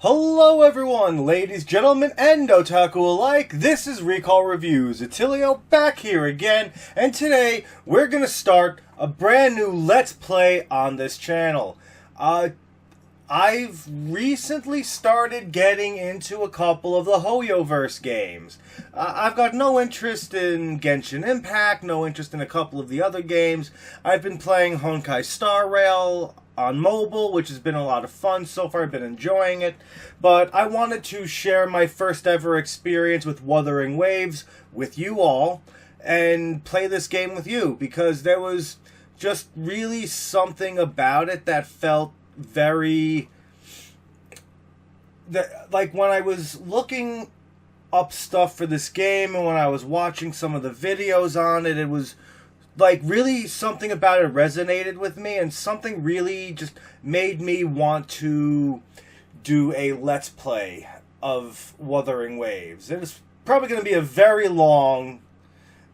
Hello everyone, ladies, gentlemen, and otaku alike. This is Recall Reviews. Attilio back here again, and today we're gonna start a brand new Let's Play on this channel. I've recently started getting into a couple of the Hoyoverse games. I've got no interest in Genshin Impact, no interest in a couple of the other games. I've been playing Honkai Star Rail on mobile, which has been a lot of fun so far. I've been enjoying it, but I wanted to share my first ever experience with Wuthering Waves with you all and play this game with you, because there was just really something about it that felt very... like when I was looking up stuff for this game and when I was watching some of the videos on it, it was like really something about it resonated with me, and something really just made me want to do a Let's Play of Wuthering Waves. It's probably going to be a very long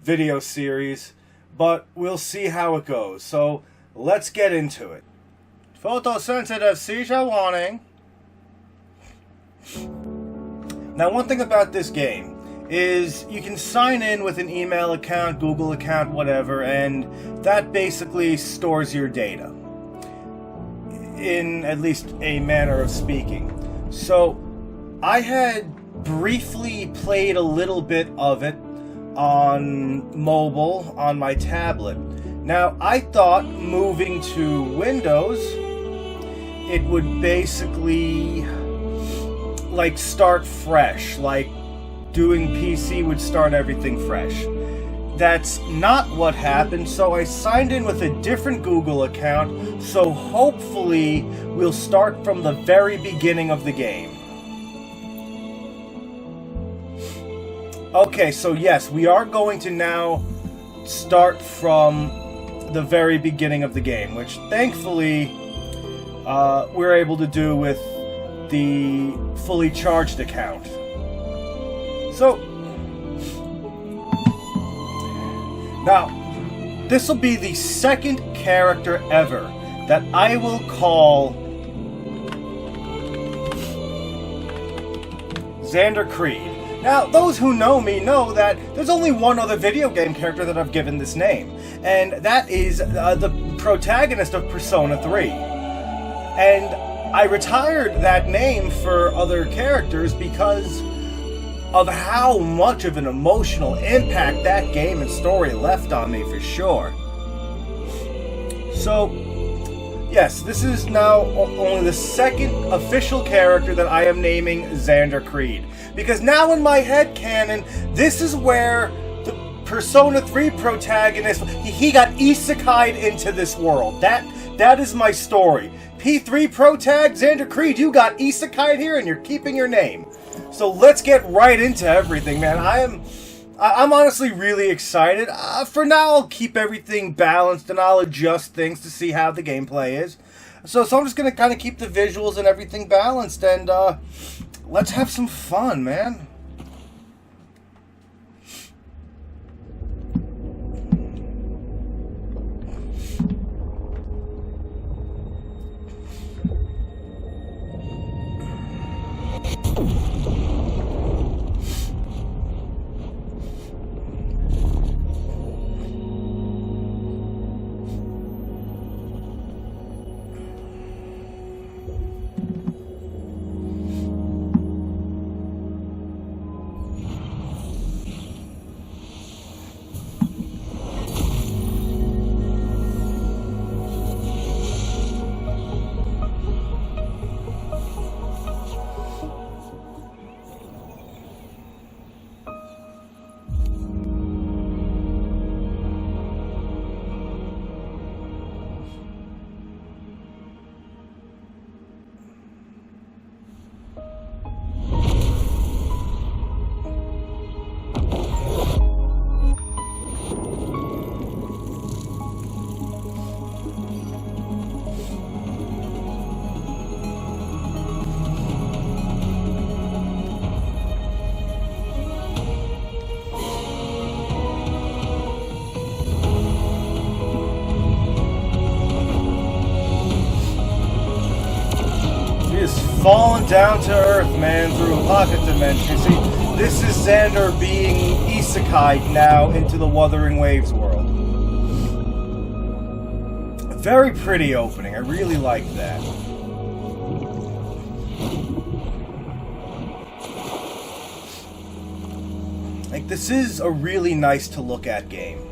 video series, but we'll see how it goes. So let's get into it. Photosensitive seizure warning. Now, one thing about this game is you can sign in with an email account, Google account, whatever, and that basically stores your data, in at least a manner of speaking. So I had briefly played a little bit of it on mobile, on my tablet. Now, I thought moving to Windows, it would basically like start fresh, like doing PC would start everything fresh. That's not what happened, so I signed in with a different Google account, so hopefully we'll start from the very beginning of the game. Okay, so yes, we are going to now start from the very beginning of the game, which thankfully we're able to do with the fully charged account. So, now, this will be the second character ever that I will call Xander Creed. Now, those who know me know that there's only one other video game character that I've given this name, and that is the protagonist of Persona 3. And I retired that name for other characters because of how much of an emotional impact that game and story left on me, for sure. So, yes, this is now only the second official character that I am naming Xander Creed. Because now in my headcanon, this is where the Persona 3 protagonist, he got isekai'd into this world. That is my story. P3 protag, Xander Creed, you got isekai'd here and you're keeping your name. So let's get right into everything, man. I'm honestly really excited. For now, I'll keep everything balanced and I'll adjust things to see how the gameplay is. So I'm just gonna kind of keep the visuals and everything balanced, and let's have some fun, man. fallen down to earth, man, through a pocket dimension. See, this is Xander being isekai'd now into the Wuthering Waves world. Very pretty opening. I really like that. Like, this is a really nice to look at game.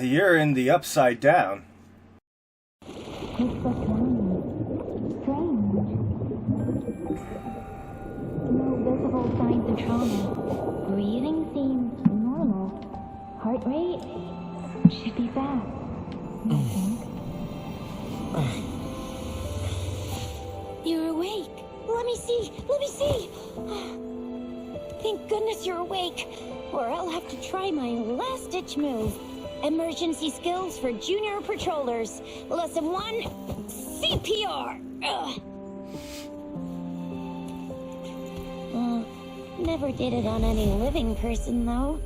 You're in the Upside Down. It's so strange. No visible signs of trauma. Breathing seems normal. Heart rate should be fast. I think. You're awake. Let me see. Let me see. Thank goodness you're awake, or I'll have to try my last-ditch move. Emergency skills for junior patrollers. Lesson 1, CPR. Never did it on any living person, though.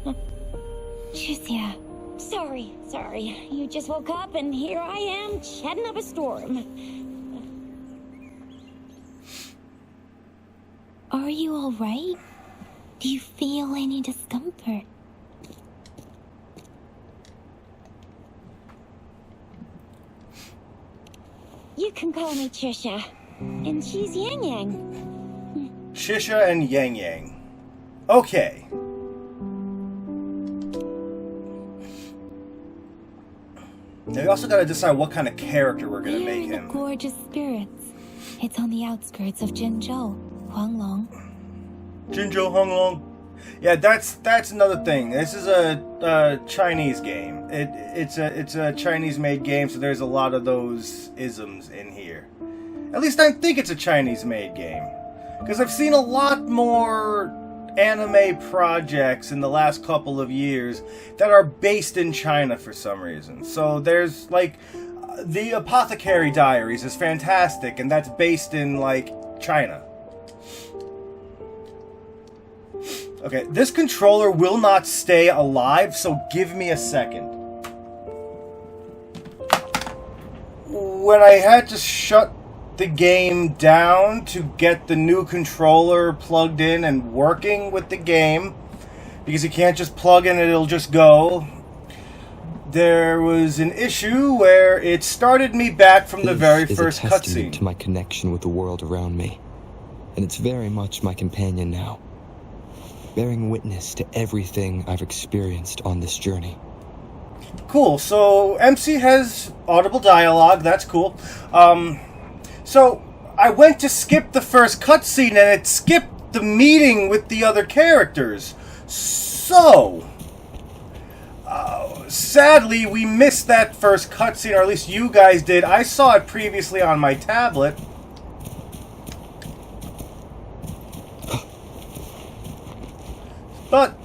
Juicia. Sorry. You just woke up, and here I am, chatting up a storm. Are you all right? Do you feel any discomfort? You can call me Trisha, and she's Yang Yang. Shisha and Yang Yang. Okay. Now we also gotta decide what kind of character we're gonna make him. The gorgeous spirits. It's on the outskirts of Jinzhou, Huanglong. Jinzhou Huanglong. Yeah, that's another thing. This is a Chinese game. It's a Chinese-made game, so there's a lot of those isms in here. At least I think it's a Chinese-made game, because I've seen a lot more anime projects in the last couple of years that are based in China for some reason. So there's like the Apothecary Diaries is fantastic, and that's based in like China. Okay, this controller will not stay alive, so give me a second. When I had to shut the game down to get the new controller plugged in and working with the game, because you can't just plug in and it'll just go, there was an issue where it started me back from the very first cutscene. This is a testament to my connection with the world around me, and it's very much my companion now, bearing witness to everything I've experienced on this journey. Cool, so MC has audible dialogue, that's cool. So I went to skip the first cutscene and it skipped the meeting with the other characters. So, sadly, we missed that first cutscene, or at least you guys did. I saw it previously on my tablet. But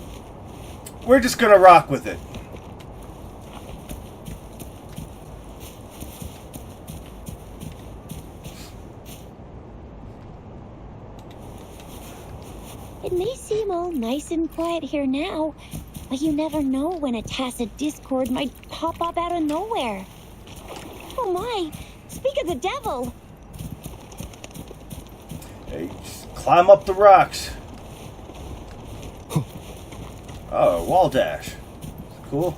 we're just gonna rock with it. It may seem all nice and quiet here now, but you never know when a tacit discord might pop up out of nowhere. Oh my, speak of the devil! Hey, just climb up the rocks. Oh, wall dash. Cool.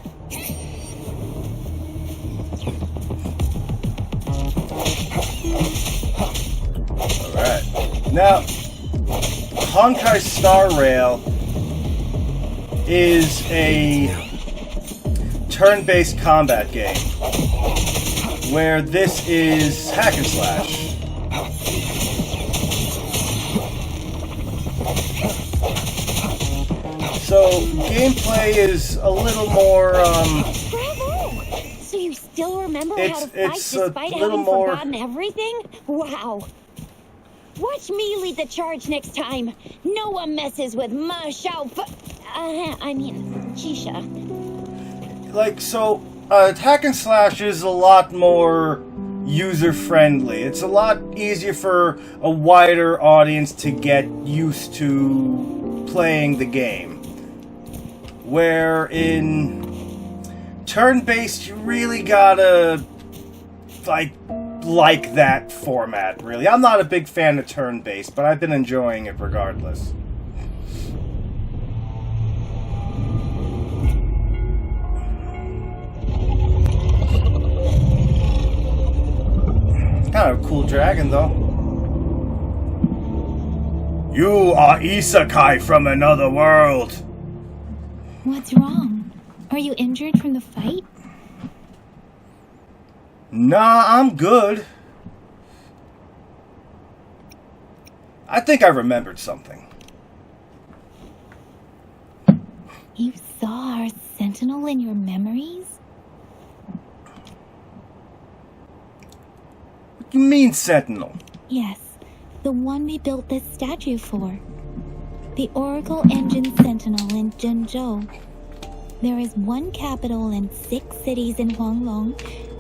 Alright. Now, Honkai Star Rail is a turn-based combat game, where this is hack and slash. So, gameplay is a little more, Bravo! So you still remember how to fight despite having forgotten everything? Wow! Watch me lead the charge next time. No one messes with Ma Xiao Chisha. Like, so, hack and slash is a lot more user-friendly. It's a lot easier for a wider audience to get used to playing the game. Where in turn-based, you really gotta like that format, really. I'm not a big fan of turn-based, but I've been enjoying it regardless. Kind of a cool dragon, though. You are isekai from another world. What's wrong? Are you injured from the fight? Nah, I'm good. I think I remembered something. You saw our sentinel in your memories? What do you mean, Sentinel? Yes, the one we built this statue for. The Oracle Engine Sentinel in Zhengzhou. There is one capital and 6 cities in Huanglong,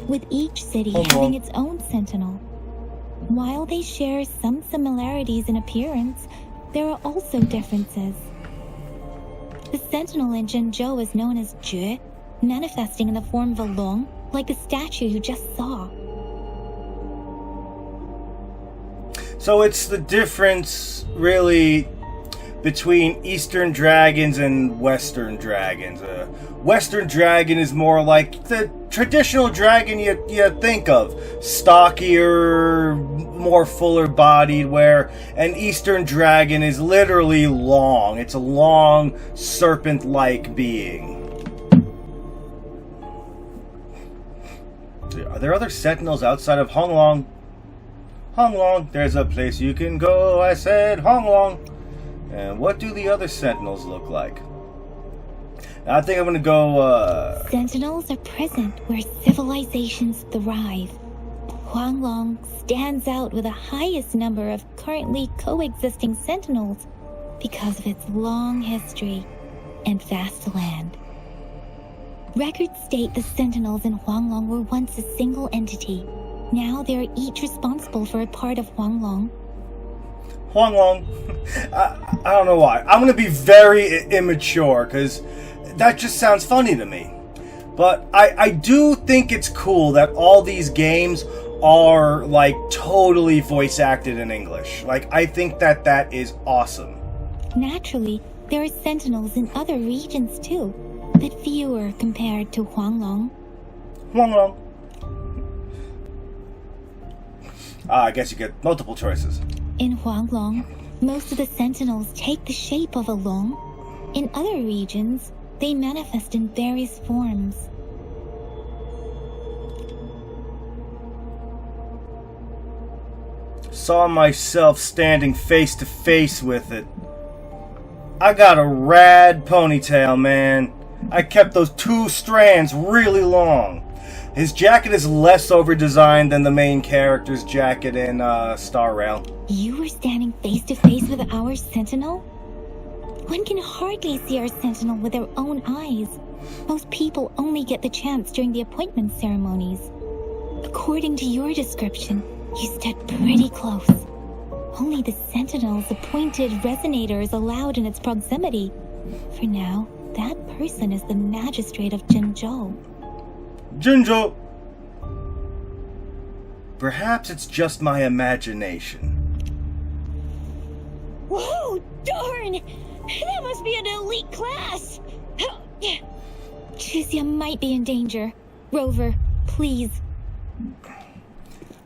with each city having its own sentinel. While they share some similarities in appearance, there are also differences. The sentinel in Zhengzhou is known as Jue, manifesting in the form of a long, like the statue you just saw. So it's the difference, really, between Eastern dragons and Western dragons. Western dragon is more like the traditional dragon you think of. Stockier, more fuller bodied, where an Eastern dragon is literally long. It's a long, serpent-like being. Are there other sentinels outside of Honglong? Honglong, there's a place you can go, I said, Honglong. And what do the other sentinels look like? I think I'm gonna go, Sentinels are present where civilizations thrive. Huanglong stands out with the highest number of currently coexisting sentinels because of its long history and vast land. Records state the sentinels in Huanglong were once a single entity. Now they are each responsible for a part of Huanglong. Huanglong. I don't know why. I'm gonna be very immature because that just sounds funny to me. But I do think it's cool that all these games are like totally voice acted in English. Like, I think that is awesome. Naturally, there are sentinels in other regions too, but fewer compared to Huanglong. Huanglong. I guess you get multiple choices. In Huanglong, most of the sentinels take the shape of a long. In other regions, they manifest in various forms. Saw myself standing face to face with it. I got a rad ponytail, man. I kept those 2 strands really long. His jacket is less over-designed than the main character's jacket in Star Rail. You were standing face to face with our sentinel? One can hardly see our sentinel with their own eyes. Most people only get the chance during the appointment ceremonies. According to your description, you stood pretty close. Only the sentinel's appointed resonator is allowed in its proximity. For now, that person is the magistrate of Zhengzhou. Jinjo! Perhaps it's just my imagination. Whoa, darn! That must be an elite class! Chizia might be in danger. Rover, please.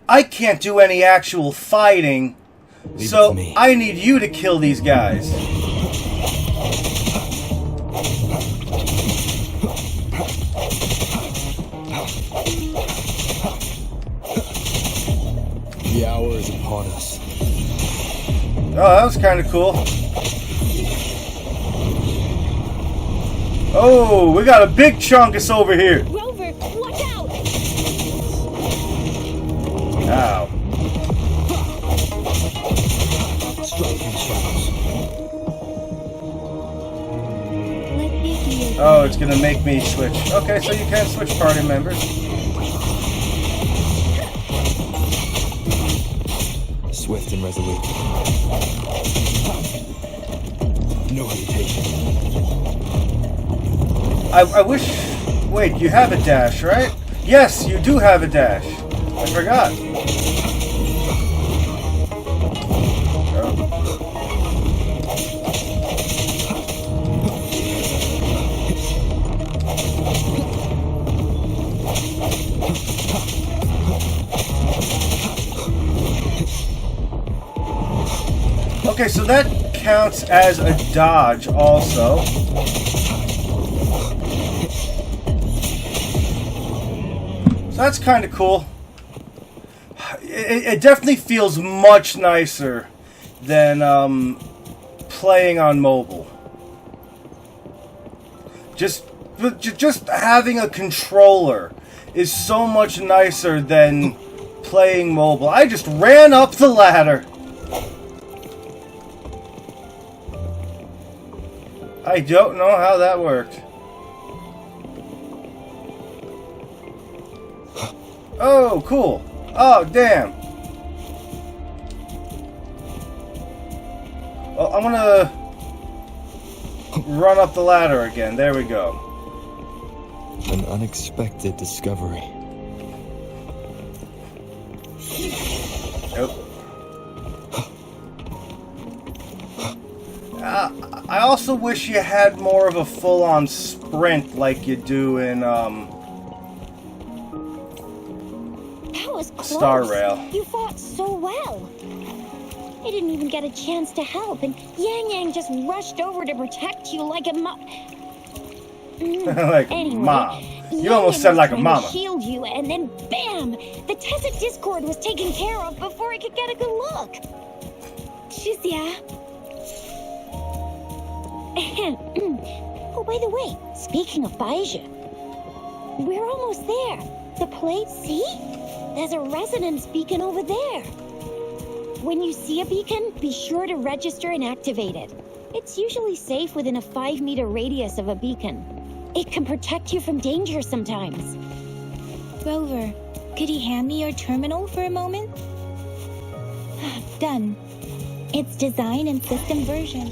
I can't do any actual fighting, Leave so it to me. I need you to kill these guys. The hour is upon us. Oh, that was kind of cool. Oh, we got a big chunkus over here. Rover, watch out! Ow. Strike in shadows. Let me be your Oh, it's gonna make me switch. Okay, so you can switch party members. Swift and resolute. No hesitation. I wish Wait, you have a dash, right? Yes, you do have a dash. I forgot. Okay, so that counts as a dodge also. So that's kind of cool. It definitely feels much nicer than playing on mobile. Just having a controller is so much nicer than playing mobile. I just ran up the ladder. I don't know how that worked. Oh, cool. Oh, damn. Well, I'm gonna run up the ladder again. There we go. An unexpected discovery. Nope. I also wish you had more of a full-on sprint like you do in, That was close. Star Rail. You fought so well. I didn't even get a chance to help, and Yang Yang just rushed over to protect you like a like anyway, mom. You Yang almost Yang said was like a trying mama. to shield you, and then bam! The Tessa Discord was taken care of before I could get a good look. Shizia, Oh, by the way, speaking of Baija, we're almost there. The plate, see? There's a resonance beacon over there. When you see a beacon, be sure to register and activate it. It's usually safe within a 5-meter radius of a beacon. It can protect you from danger sometimes. Rover, could you hand me your terminal for a moment? Done. It's design and system version.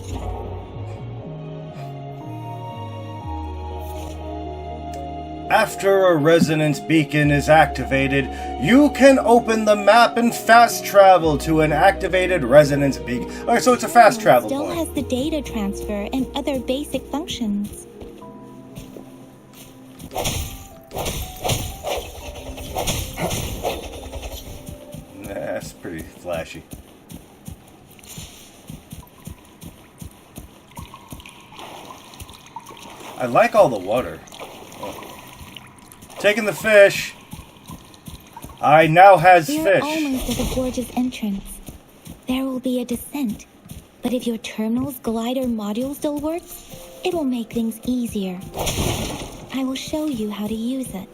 After a resonance beacon is activated, you can open the map and fast travel to an activated resonance beacon. Alright, so it's a fast travel Still point. has the data transfer and other basic functions. Nah, that's pretty flashy. I like all the water. Taking the fish. I now has We're fish. almost at the gorge's entrance. There will be a descent, but if your terminal's glider module still works, it will make things easier. I will show you how to use it.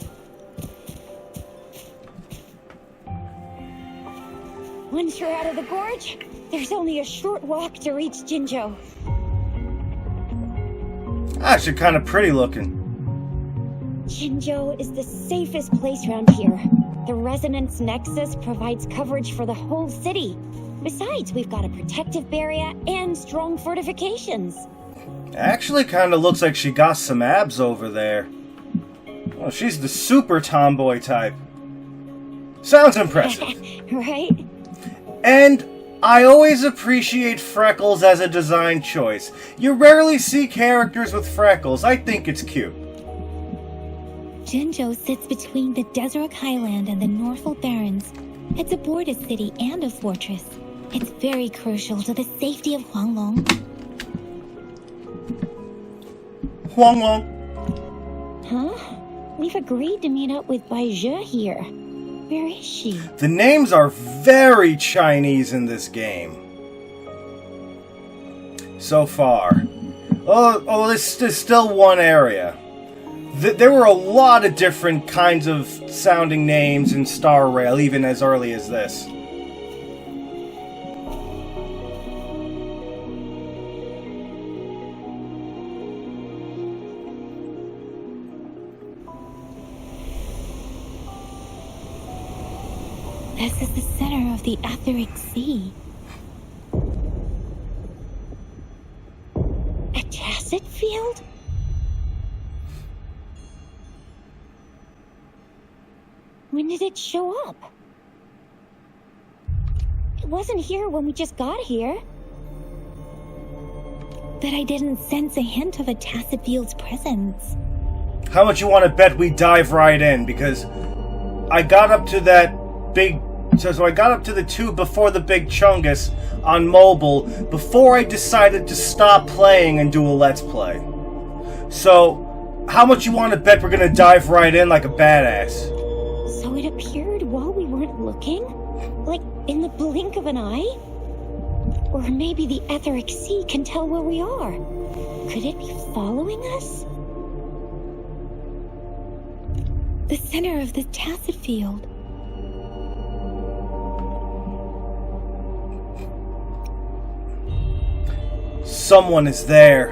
Once you're out of the gorge, there's only a short walk to reach Jinzhou. Actually, kind of pretty looking. Jinzhou is the safest place around here. The Resonance Nexus provides coverage for the whole city. Besides, we've got a protective barrier and strong fortifications. Actually, kind of looks like she got some abs over there. Well, she's the super tomboy type. Sounds impressive. Right? And I always appreciate freckles as a design choice. You rarely see characters with freckles. I think it's cute. Jinzhou sits between the Desert Highland and the Northful Barrens. It's a border city and a fortress. It's very crucial to the safety of Huanglong. Huang Long. Huh? We've agreed to meet up with Baija here. Where is she? The names are very Chinese in this game. So far. Oh, this is still one area. There were a lot of different kinds of sounding names in Star Rail, even as early as this. This is the center of the Etheric Sea. A tacit field? When did it show up? It wasn't here when we just got here. But I didn't sense a hint of a tacit field's presence. How much you want to bet we dive right in? Because I got up to that big... So I got up to the tube before the big chungus on mobile before I decided to stop playing and do a Let's Play. So, how much you want to bet we're going to dive right in like a badass? So it appeared while we weren't looking? Like in the blink of an eye? Or maybe the etheric sea can tell where we are. Could it be following us? The center of the tacit field. Someone is there.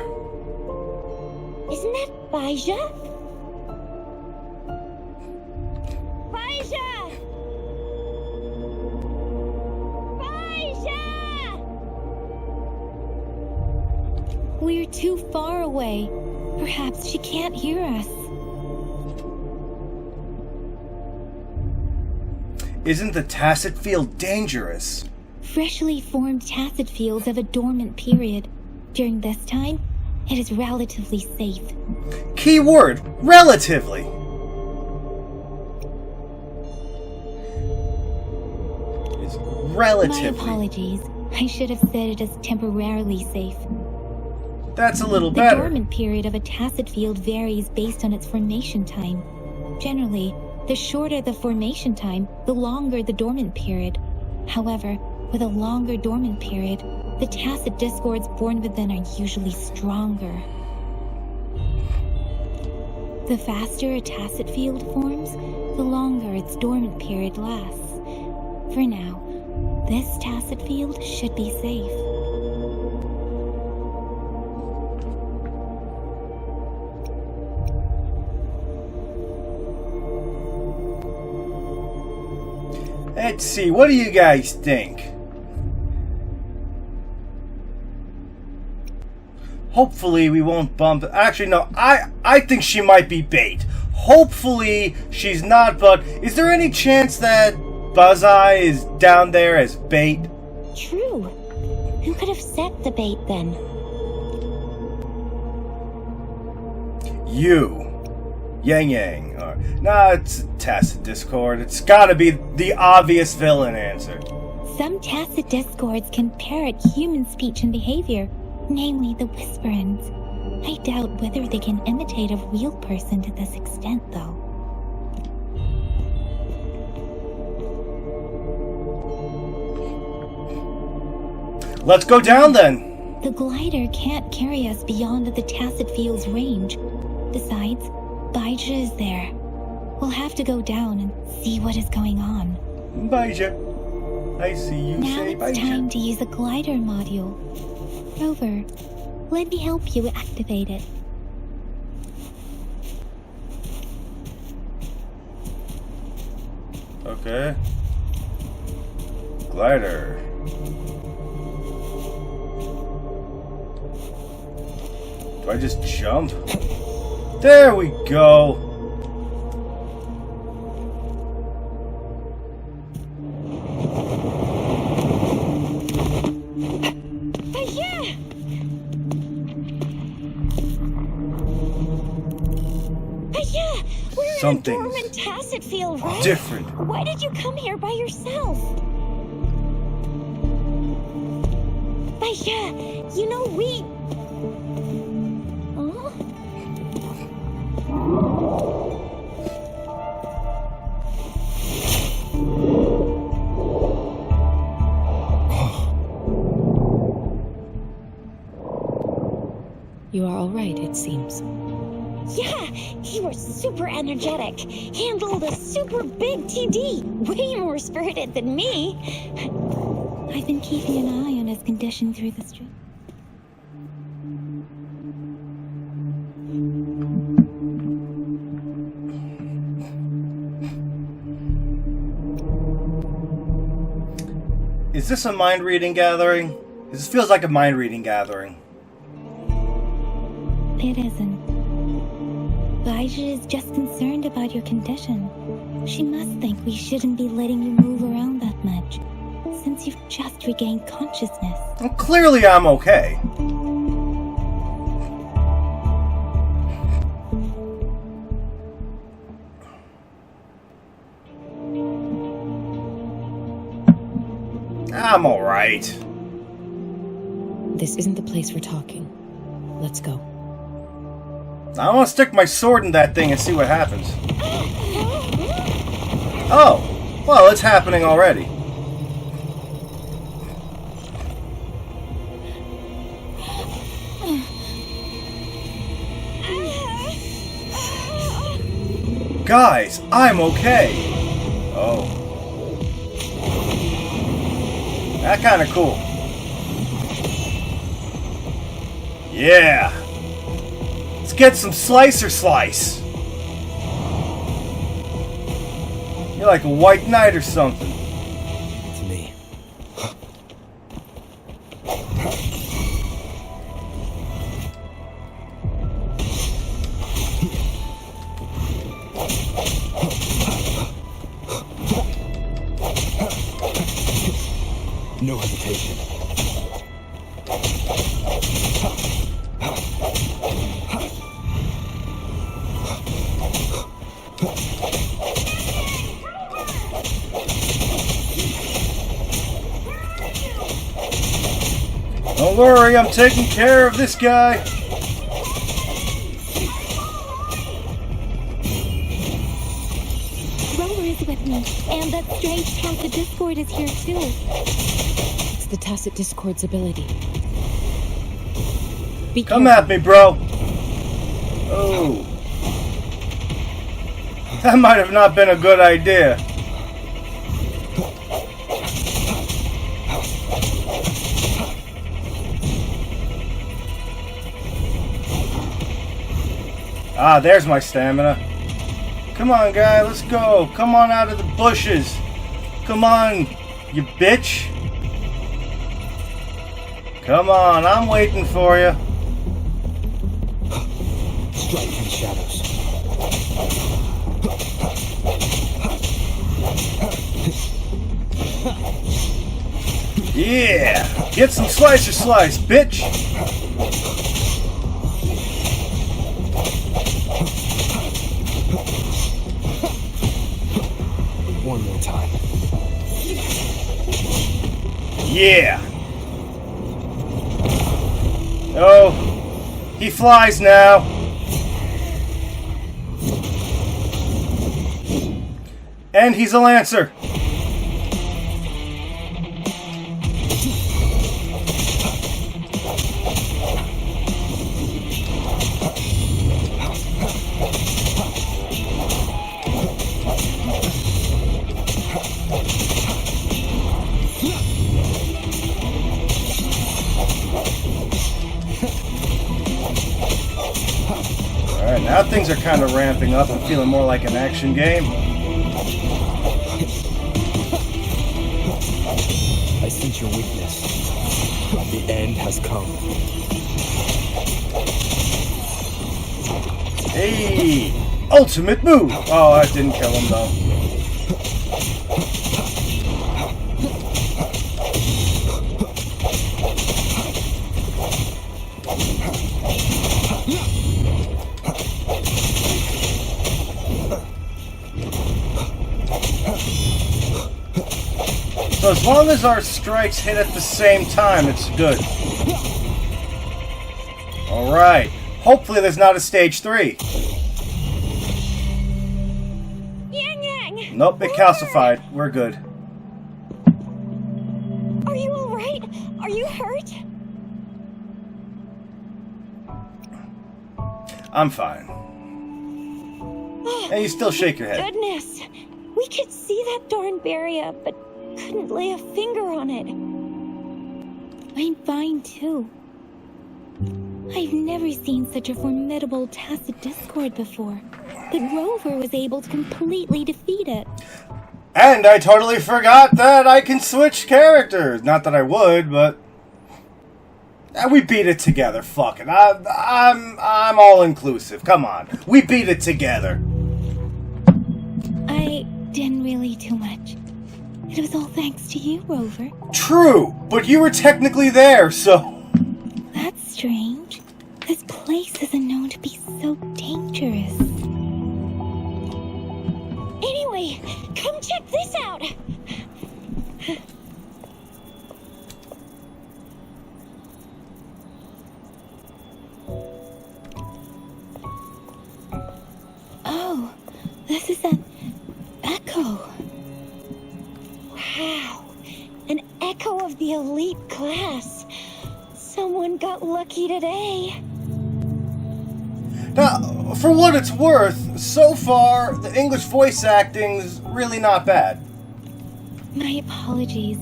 Isn't that Baija? Baija! Baija! We're too far away. Perhaps she can't hear us. Isn't the tacit field dangerous? Freshly formed tacit fields have a dormant period. During this time, it is relatively safe. Key word, relatively. It's relatively. My apologies. I should have said it is temporarily safe. That's a little The better. dormant period of a tacit field varies based on its formation time. Generally, the shorter the formation time, the longer the dormant period. However, with a longer dormant period, the tacit discords born within are usually stronger. The faster a tacit field forms, the longer its dormant period lasts. For now, this tacit field should be safe. Let's see, what do you guys think? Hopefully we won't bump... Actually, no, I think she might be bait. Hopefully she's not, but is there any chance that Buzzeye is down there as bait? True. Who could have set the bait then? You. Yang Yang. Nah, it's tacit discord. It's gotta be the obvious villain answer. Some tacit discords can parrot human speech and behavior, namely the whisperings. I doubt whether they can imitate a real person to this extent, though. Let's go down then. The glider can't carry us beyond the tacit field's range. Besides, Baija is there. We'll have to go down and see what is going on. Baija. I see you Now say it's Baija. time to use the glider module. Rover, let me help you activate it. Okay. Glider. Do I just jump? There we go. Something's dormant tacit field, right? different. Why did you come here by yourself? Baija, you know we... Huh? You are all right, it seems. Yeah, you were super energetic. Handled a super big TD. Way more spirited than me. I've been keeping an eye on his condition through the street. Is this a mind reading gathering? This feels like a mind reading gathering. It isn't. Baija is just concerned about your condition. She must think we shouldn't be letting you move around that much, since you've just regained consciousness. Well, clearly I'm okay. I'm alright. This isn't the place for talking. Let's go. I want to stick my sword in that thing and see what happens. Oh, well, it's happening already. Guys, I'm okay. Oh. That kind of cool. Yeah. Let's get some slicer slice. You're like a white knight or something. It's me. No hesitation. Don't worry, I'm taking care of this guy. Rover is with me, and that strange tacit discord is here too. It's the tacit discord's ability. Be Come careful. at me, bro. Oh. That might have not been a good idea. Ah, there's my stamina. Come on, guy, let's go. Come on out of the bushes. Come on, you bitch. Come on, I'm waiting for you. Strike from the shadows. Yeah, get some slicer slice, bitch. One more time. Yeah. Oh, he flies now. And he's a lancer. Alright, now things are kind of ramping up and feeling more like an action game. I sense your weakness. The end has come. Hey! Ultimate move! Oh, that didn't kill him though. So as long as our strikes hit at the same time, it's good. Alright. Hopefully there's not a stage 3. Yang Yang! Nope, it calcified. We're good. Are you alright? Are you hurt? I'm fine. And you still shake your head. Goodness! We could see that darn barrier, but couldn't lay a finger on it. I'm fine too. I've never seen such a formidable tacit discord before, but Rover was able to completely defeat it. And I totally forgot that I can switch characters. Not that I would, but we beat it together. Fuck it. I'm all inclusive. Come on, we beat it together. I didn't really do much. It was all thanks to you, Rover. True, but you were technically there, so... That's strange. This place isn't known to be so dangerous. Anyway, come check this out! Oh, this is an echo. Wow, an echo of the elite class. Someone got lucky today. Now, for what it's worth, so far, the English voice acting's really not bad. My apologies.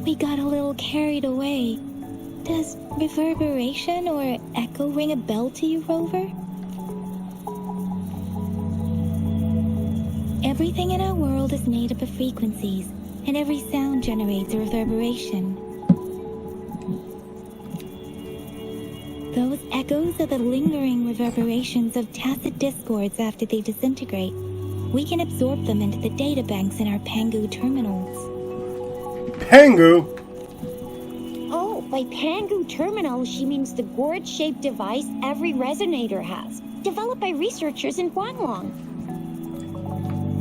We got a little carried away. Does reverberation or echo ring a bell to you, Rover? Everything in our world is made up of frequencies, and every sound generates a reverberation. Those echoes are the lingering reverberations of tacit discords after they disintegrate. We can absorb them into the databanks in our Pangu terminals. Pangu? Oh, by Pangu terminal, she means the gourd-shaped device every resonator has, developed by researchers in Huanglong.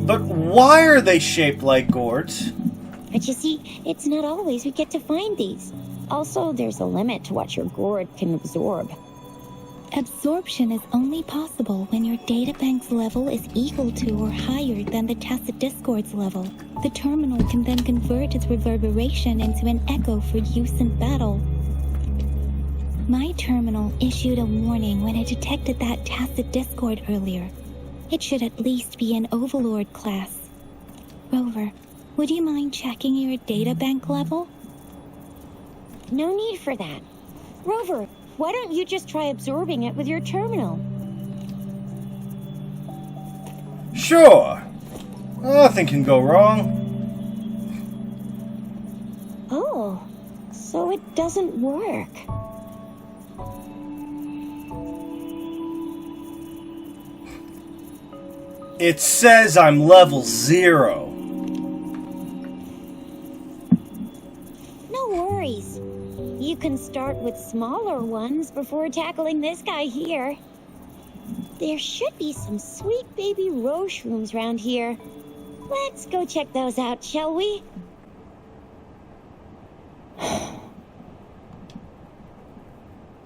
But why are they shaped like gourds? But you see, it's not always we get to find these. Also, there's a limit to what your gourd can absorb. Absorption is only possible when your databank's level is equal to or higher than the tacit discord's level. The terminal can then convert its reverberation into an echo for use in battle. My terminal issued a warning when it detected that tacit discord earlier. It should at least be an Overlord class. Rover, would you mind checking your databank level? No need for that. Rover, why don't you just try absorbing it with your terminal? Sure. Nothing can go wrong. Oh, so it doesn't work. It says I'm level 0. No worries. You can start with smaller ones before tackling this guy here. There should be some sweet baby Roche rooms around here. Let's go check those out, shall we?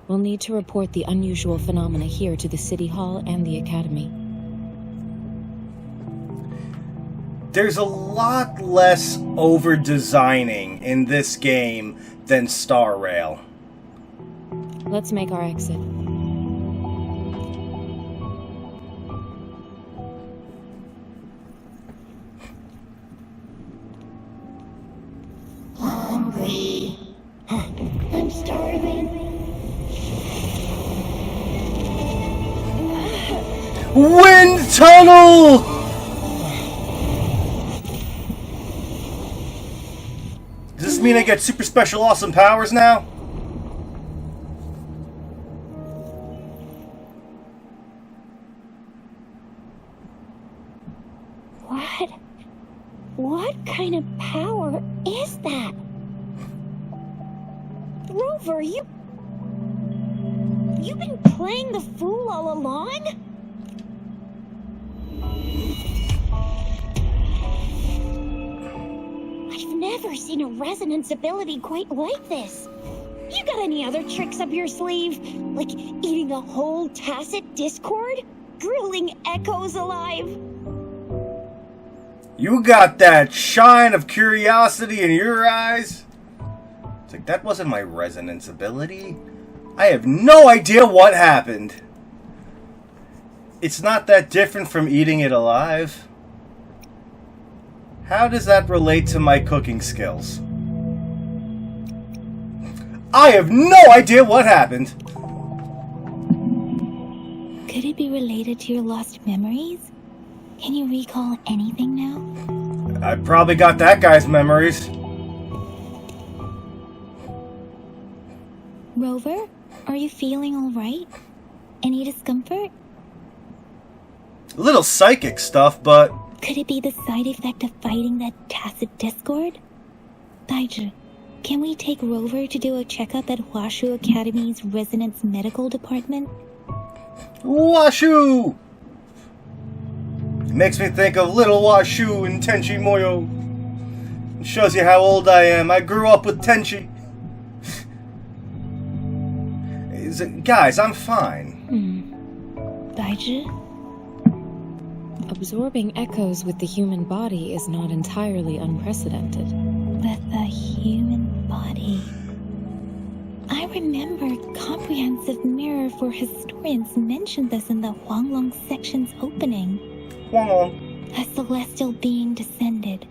We'll need to report the unusual phenomena here to the City Hall and the Academy. There's a lot less over-designing in this game than Star Rail. Let's make our exit. Hungry. I'm starving. Wind tunnel! Does this mean I get super special awesome powers now? What kind of power is that? Rover, you've been playing the fool all along? I've never seen a resonance ability quite like this. You got any other tricks up your sleeve? Like eating a whole tacit discord? Grilling echoes alive? You got that shine of curiosity in your eyes? It's like, that wasn't my resonance ability. I have no idea what happened. It's not that different from eating it alive. How does that relate to my cooking skills? I have no idea what happened. Could it be related to your lost memories? Can you recall anything now? I probably got that guy's memories. Rover, are you feeling all right? Any discomfort? A little psychic stuff, but... Could it be the side effect of fighting that tacit discord? Daiju, can we take Rover to do a checkup at Hwashu Academy's Resonance Medical Department? Washu! Makes me think of little Washu and Tenchi Moyo. It shows you how old I am. I grew up with Tenchi. Guys, I'm fine. Daiju? Absorbing echoes with the human body is not entirely unprecedented. With the human body. I remember Comprehensive Mirror for Historians mentioned this in the Huanglong section's opening. Huanglong. A celestial being descended,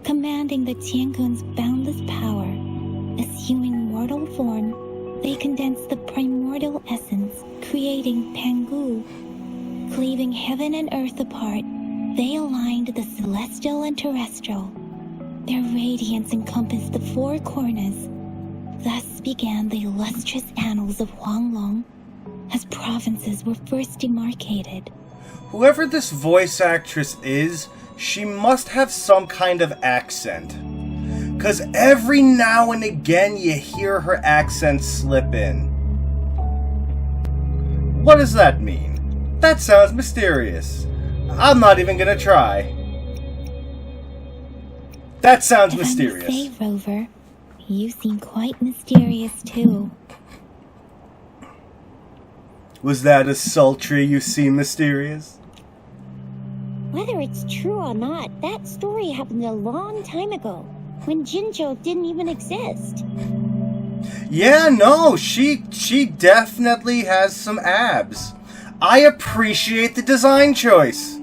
commanding the Tiankun's boundless power. Assuming mortal form, they condensed the primordial essence, creating Pangu. Cleaving heaven and earth apart, they aligned the celestial and terrestrial. Their radiance encompassed the four corners. Thus began the illustrious annals of Huanglong, as provinces were first demarcated. Whoever this voice actress is, she must have some kind of accent. 'Cause every now and again you hear her accent slip in. What does that mean? That sounds mysterious. I'm not even gonna try. That sounds mysterious. I must say, Rover, you seem quite mysterious too. Was that a sultry you seem mysterious? Whether it's true or not, that story happened a long time ago, when Jinzhou didn't even exist. Yeah, no, she definitely has some abs. I appreciate the design choice.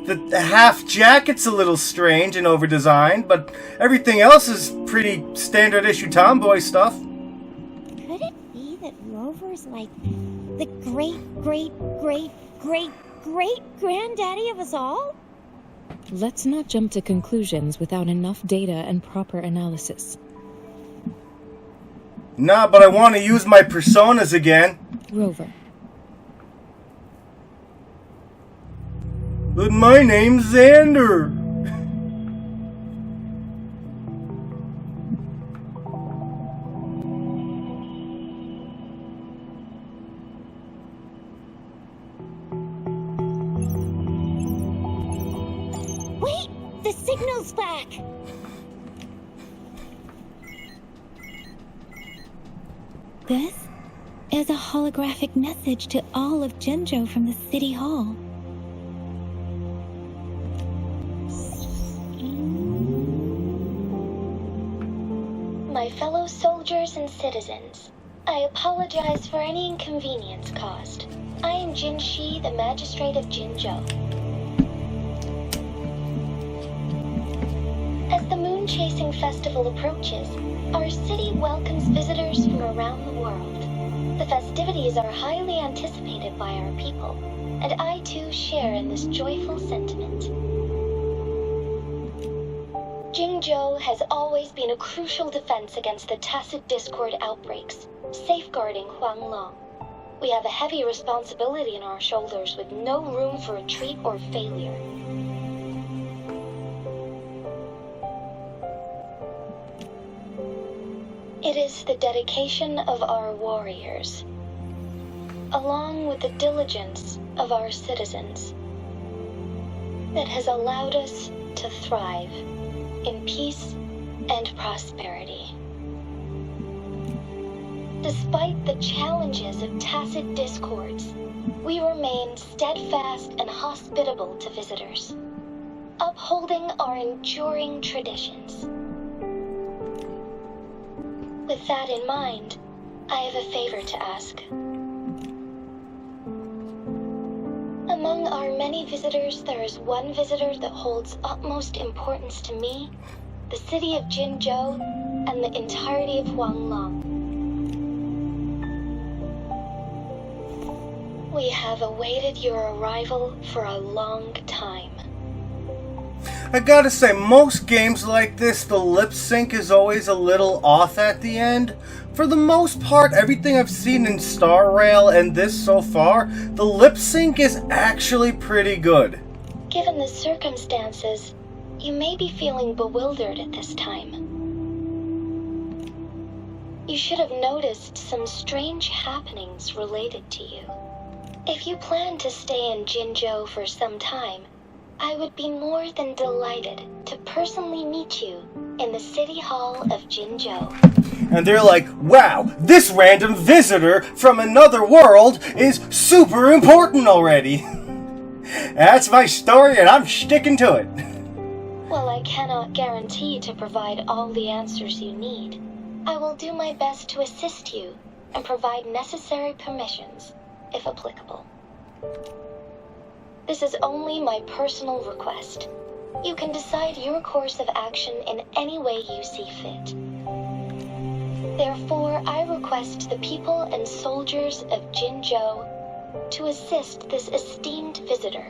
The half jacket's a little strange and over-designed, but everything else is pretty standard issue tomboy stuff. Could it be that Rover's like the great-great-great-great-great-granddaddy of us all? Let's not jump to conclusions without enough data and proper analysis. Nah, but I want to use my personas again. Rover. But my name's Xander. Wait! The signal's back! This is a holographic message to all of Jinzhou from the City Hall. My fellow soldiers and citizens, I apologize for any inconvenience caused. I am Jin Shi, the magistrate of Jinzhou. As the Moon Chasing Festival approaches, our city welcomes visitors from around the world. The festivities are highly anticipated by our people, and I too share in this joyful sentiment. Jinzhou has always been a crucial defense against the tacit discord outbreaks, safeguarding Huanglong. We have a heavy responsibility on our shoulders with no room for retreat or failure. It is the dedication of our warriors, along with the diligence of our citizens, that has allowed us to thrive in peace and prosperity. Despite the challenges of tacit discords, we remain steadfast and hospitable to visitors, upholding our enduring traditions. With that in mind, I have a favor to ask. Among our many visitors, there is one visitor that holds utmost importance to me, the city of Jinzhou, and the entirety of Huanglong. We have awaited your arrival for a long time. I gotta say, most games like this, the lip sync is always a little off at the end. For the most part, everything I've seen in Star Rail and this so far, the lip sync is actually pretty good. Given the circumstances, you may be feeling bewildered at this time. You should have noticed some strange happenings related to you. If you plan to stay in Jinzhou for some time, I would be more than delighted to personally meet you in the City Hall of Jinzhou. And they're like, wow, this random visitor from another world is super important already. That's my story and I'm sticking to it. While I cannot guarantee to provide all the answers you need, I will do my best to assist you and provide necessary permissions, if applicable. This is only my personal request. You can decide your course of action in any way you see fit. Therefore, I request the people and soldiers of Jinzhou to assist this esteemed visitor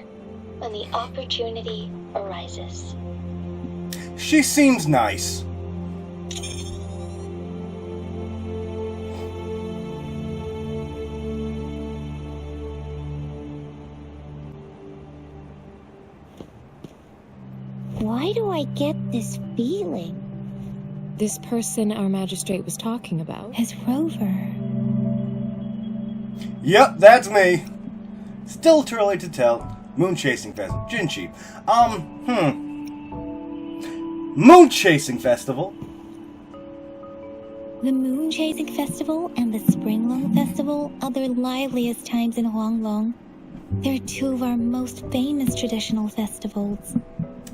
when the opportunity arises. She seems nice. Why do I get this feeling? This person our magistrate was talking about. As Rover. Yep, that's me. Still too early to tell. Moon Chasing Festival. Jinchi. Moon Chasing Festival. The Moon Chasing Festival and the Springlong Festival are the liveliest times in Huanglong. They're two of our most famous traditional festivals.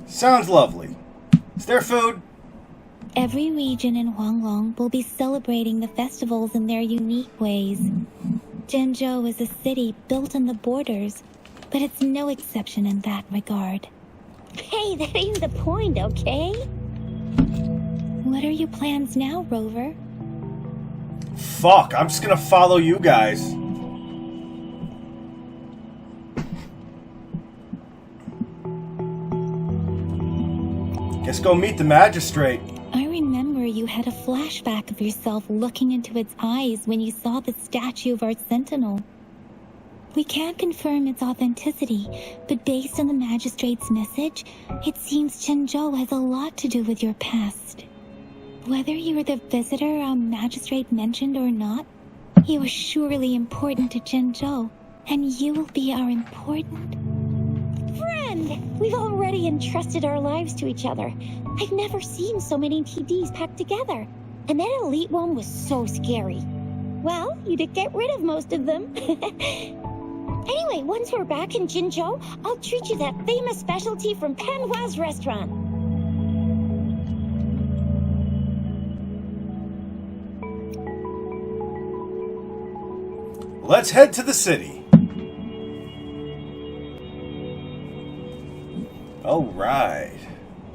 Sounds lovely. Is there food? Every region in Huanglong will be celebrating the festivals in their unique ways. Jinzhou is a city built on the borders, but it's no exception in that regard. Hey, that ain't the point, okay? What are your plans now, Rover? Fuck, I'm just gonna follow you guys. Guess go meet the magistrate. I remember you had a flashback of yourself looking into its eyes when you saw the statue of our sentinel. We can't confirm its authenticity, but based on the magistrate's message, it seems Jinzhou has a lot to do with your past. Whether you were the visitor our magistrate mentioned or not, you are surely important to Jinzhou, and you will be our important... Friend! We've already entrusted our lives to each other. I've never seen so many TDs packed together. And that elite one was so scary. Well, you did get rid of most of them. Anyway, once we're back in Jinzhou, I'll treat you that famous specialty from Panhua's restaurant. Let's head to the city. Alright.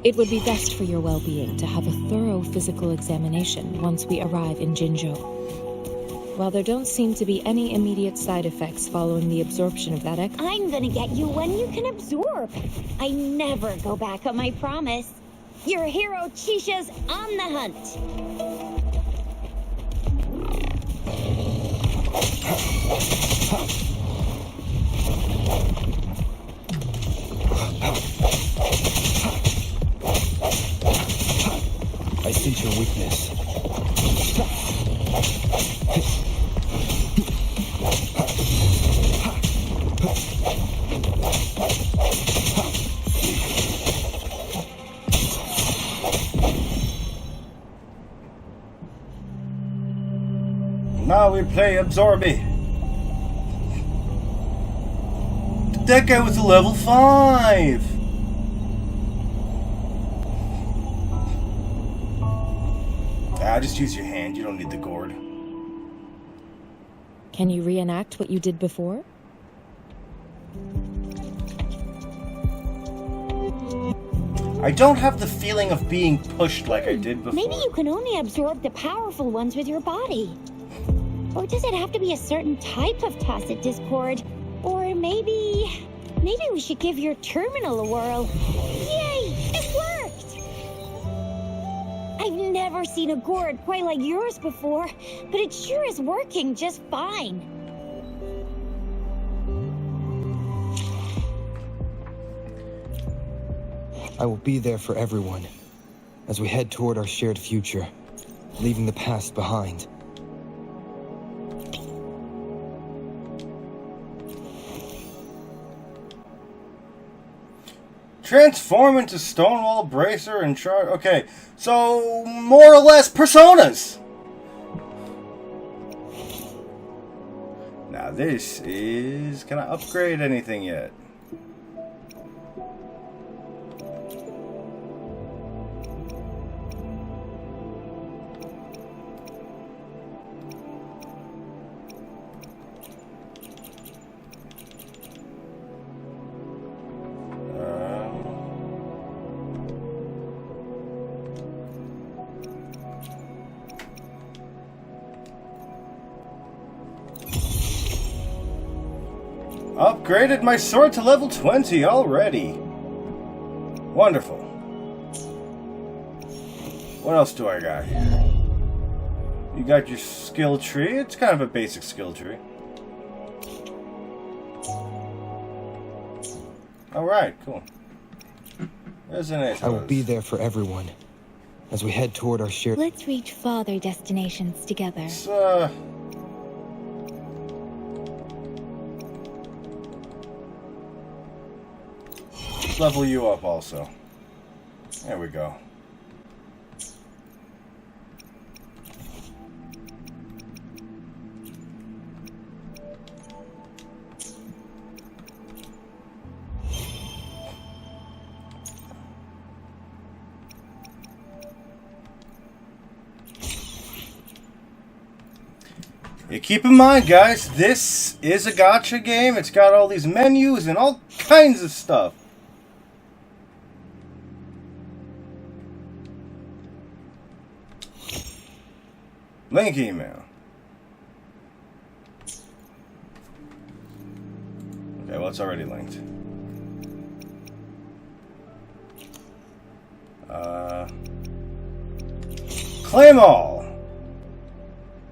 It would be best for your well-being to have a thorough physical examination once we arrive in Jinzhou. While there don't seem to be any immediate side effects following the absorption of that I'm gonna get you one you can absorb. I never go back on my promise. Your hero Chisha's on the hunt. I sense your weakness. Now we play Absorby. That guy was a level 5. Just use your hand. You don't need the gourd. Can you reenact what you did before? I don't have the feeling of being pushed like I did before. Maybe you can only absorb the powerful ones with your body. Or does it have to be a certain type of tacit discord? Or maybe we should give your terminal a whirl. Yay! It worked! I've never seen a gourd quite like yours before, but it sure is working just fine. I will be there for everyone as we head toward our shared future, leaving the past behind. Transform into Stonewall, Bracer, and Char. Okay, so more or less personas. Now this is... Can I upgrade anything yet? Upgraded my sword to level 20 already. Wonderful. What else do I got here? You got your skill tree. It's kind of a basic skill tree. Alright, cool. There's an ace. I will be there for everyone as we head toward our shared... Let's reach farther destinations together. Let's level you up also. There we go. You keep in mind, guys, this is a gacha game. It's got all these menus and all kinds of stuff. Link email. Okay, well, it's already linked. Claim all.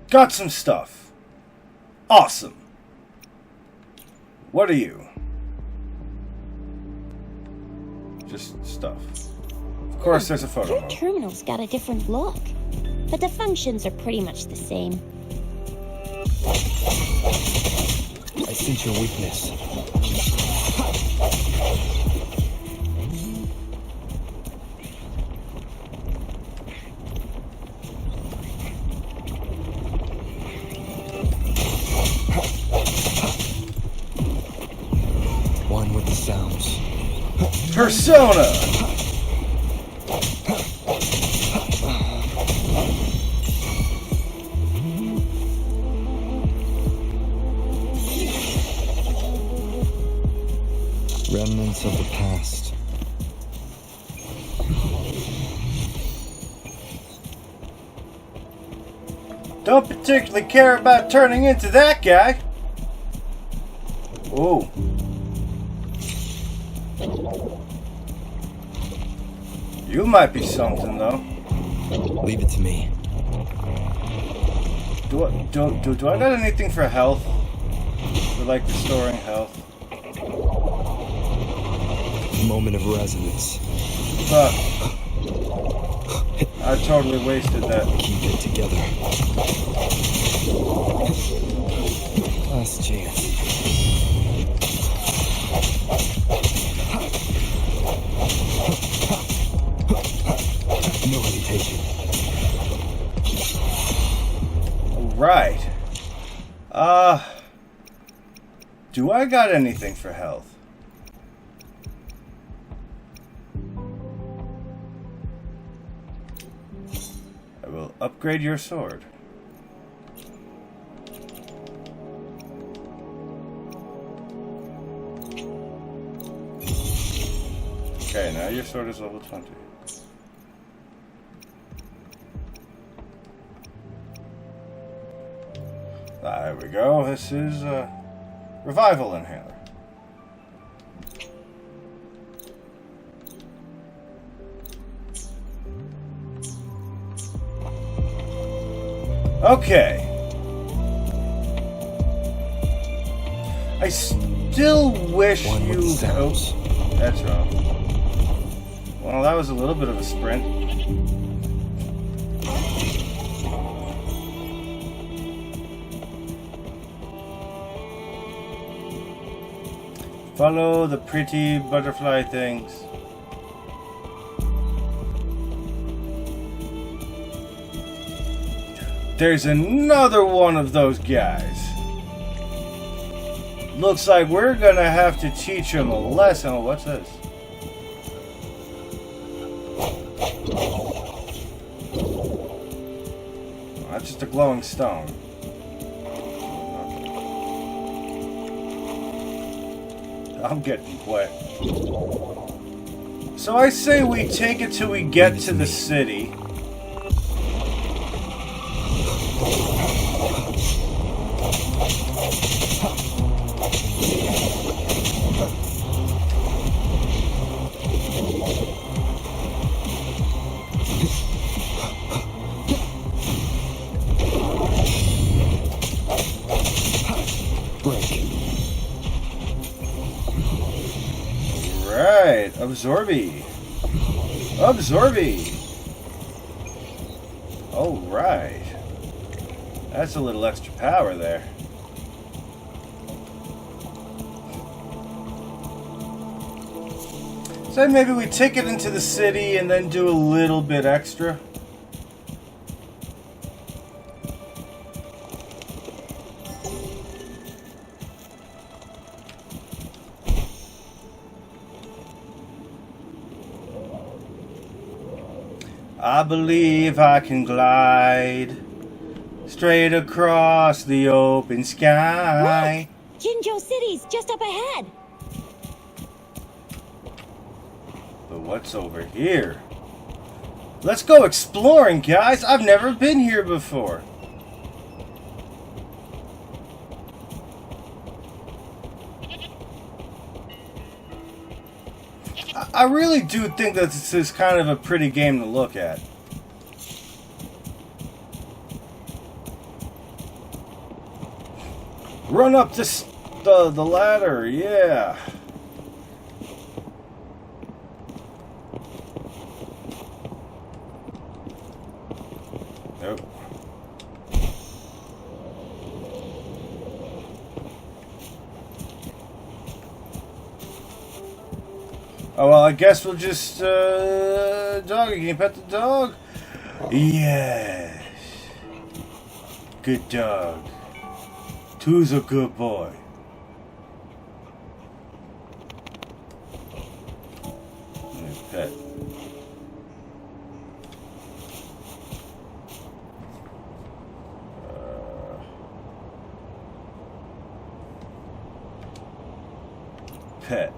Got some stuff. Awesome. What are you? Just stuff. Of course, there's a photo Your mode. terminal's got a different look, but the functions are pretty much the same. I sense your weakness. One with the sounds. Persona! Remnants of the past. Don't particularly care about turning into that guy. Ooh. You might be something, though. Leave it to me. Do I got anything for health? For, like, restoring health? Moment of resonance. Fuck. I totally wasted that. Keep it together. Last chance. No hesitation. Right. Do I got anything for health? I will upgrade your sword. Okay, now your sword is level 20. There we go. This is Revival Inhaler. Okay. I still wish One with you... sounds. Oh, that's wrong. Well, that was a little bit of a sprint. Follow the pretty butterfly things. There's another one of those guys. Looks like we're gonna have to teach him a lesson. Oh, what's this? Oh, that's just a glowing stone. I'm getting wet. So I say we take it till we get to the city. Right, absorby. Absorby. Oh, right. That's a little extra power there. So maybe we take it into the city and then do a little bit extra. I believe I can glide straight across the open sky. Look! Jinzhou City's just up ahead. But what's over here? Let's go exploring, guys. I've never been here before. I really do think that this is kind of a pretty game to look at. Run up this the ladder, yeah. Nope. Oh, well, I guess we'll just, dog, can you pet the dog? Yes. Good dog. Two's a good boy. Pet. Pet.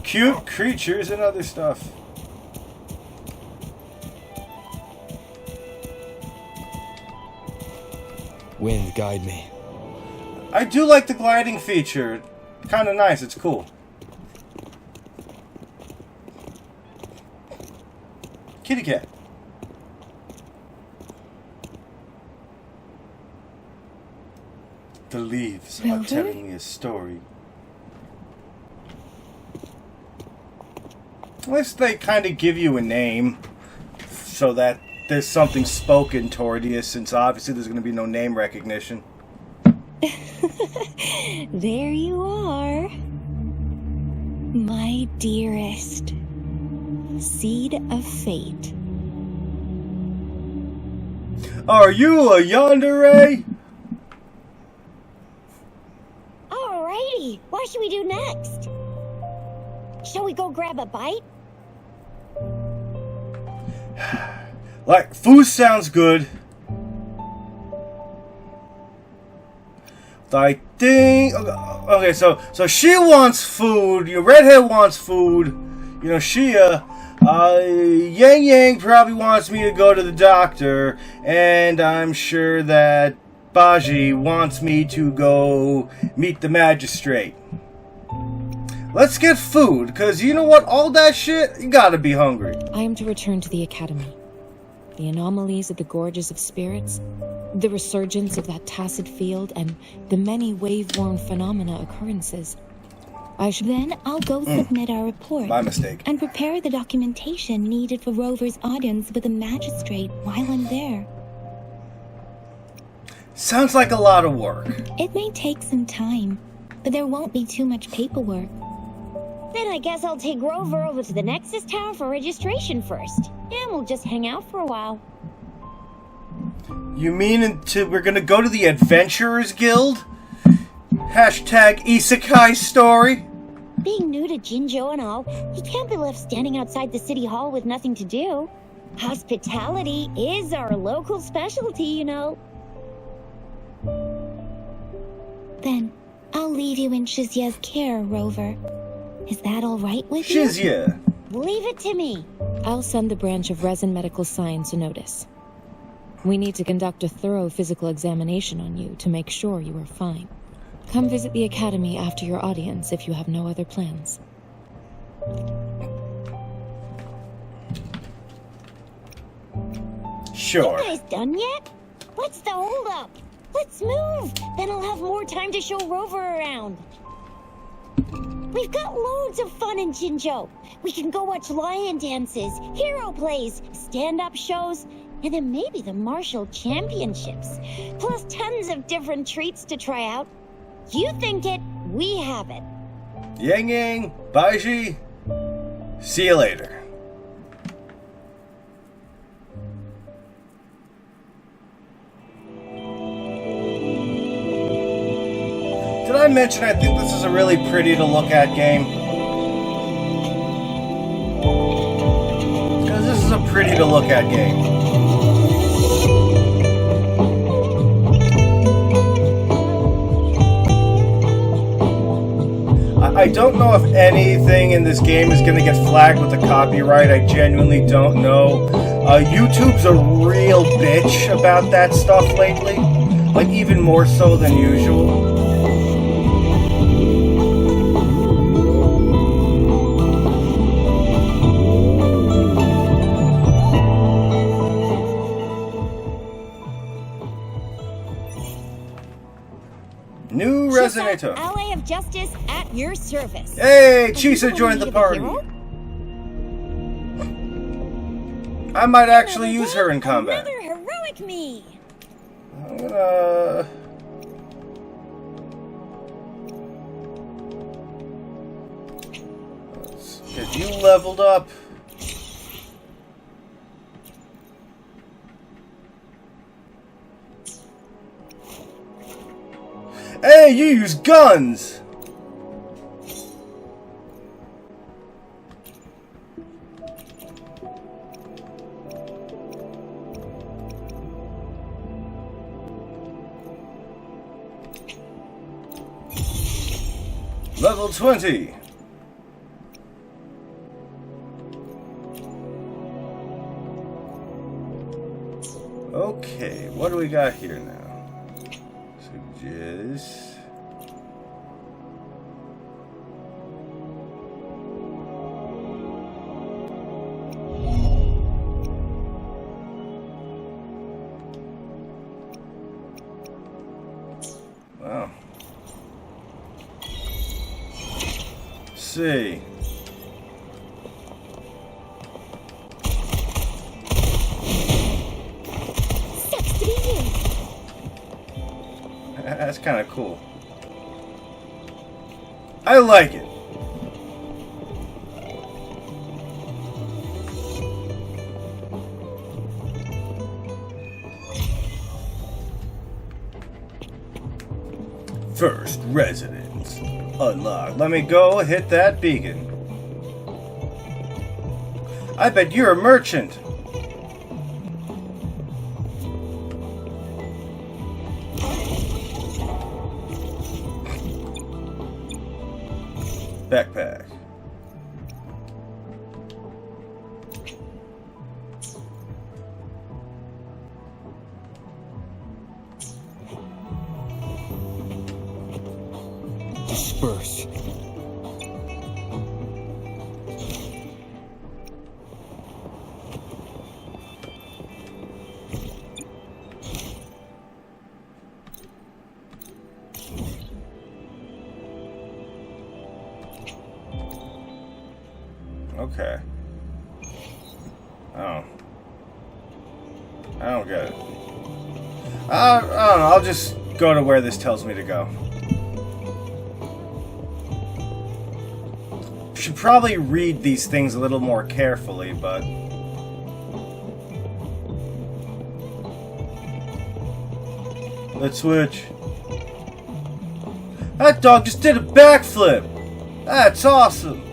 Cute creatures and other stuff. Wind, guide me. I do like the gliding feature. Kind of nice. It's cool. Kitty cat. The leaves are telling me a story. Unless they kind of give you a name so that there's something spoken toward you, since obviously there's going to be no name recognition. There you are. My dearest. Seed of fate. Are you a yandere? Alrighty, what should we do next? Shall we go grab a bite? Like, food sounds good. I think... Okay, so she wants food. Your redhead wants food. You know, Shia... Yang Yang probably wants me to go to the doctor. And I'm sure that Baji wants me to go meet the magistrate. Let's get food, because you know what? All that shit, you gotta be hungry. I am to return to the academy. The anomalies of the gorges of spirits, the resurgence of that tacit field, and the many wave-worn phenomena occurrences. Then I'll go submit our report. My mistake. And prepare the documentation needed for Rover's audience with the magistrate while I'm there. Sounds like a lot of work. It may take some time, but there won't be too much paperwork. Then I guess I'll take Rover over to the Nexus Tower for registration first. And we'll just hang out for a while. You mean we're gonna go to the Adventurers Guild? Hashtag Isekai story? Being new to Jinjo and all, he can't be left standing outside the city hall with nothing to do. Hospitality is our local specialty, you know. Then I'll leave you in Shizya's care, Rover. Is that all right with you? Shizya. Leave it to me. I'll send the branch of Resin Medical Science a notice. We need to conduct a thorough physical examination on you to make sure you are fine. Come visit the academy after your audience if you have no other plans. Sure. You guys done yet? What's the holdup? Let's move. Then I'll have more time to show Rover around. We've got loads of fun in Jinjo. We can go watch lion dances, hero plays, stand-up shows, and then maybe the martial championships. Plus tons of different treats to try out. You think it, we have it. Yang Yang, Baiji. See you later. Did I mention I think this is a really pretty to look at game? Because this is a pretty to look at game. I don't know if anything in this game is going to get flagged with the copyright. I genuinely don't know. YouTube's a real bitch about that stuff lately. Like, even more so than usual. New Resonator. Ally of Justice at your service. Hey, Chisa joined the party. I might actually use her in combat. Another heroic me. I'm gonna... Let's get you leveled up. Hey, you use guns! Level 20. Okay, what do we got here now? Suggest... Wow. See. Sucks to be you. That's kind of cool. I like it. First residence unlocked. Let me go hit that beacon. I bet you're a merchant. Backpack. Disperse. Okay. Oh. I don't get it. I don't know. I'll just go to where this tells me to go. Should probably read these things a little more carefully, but... Let's switch. That dog just did a backflip! That's awesome!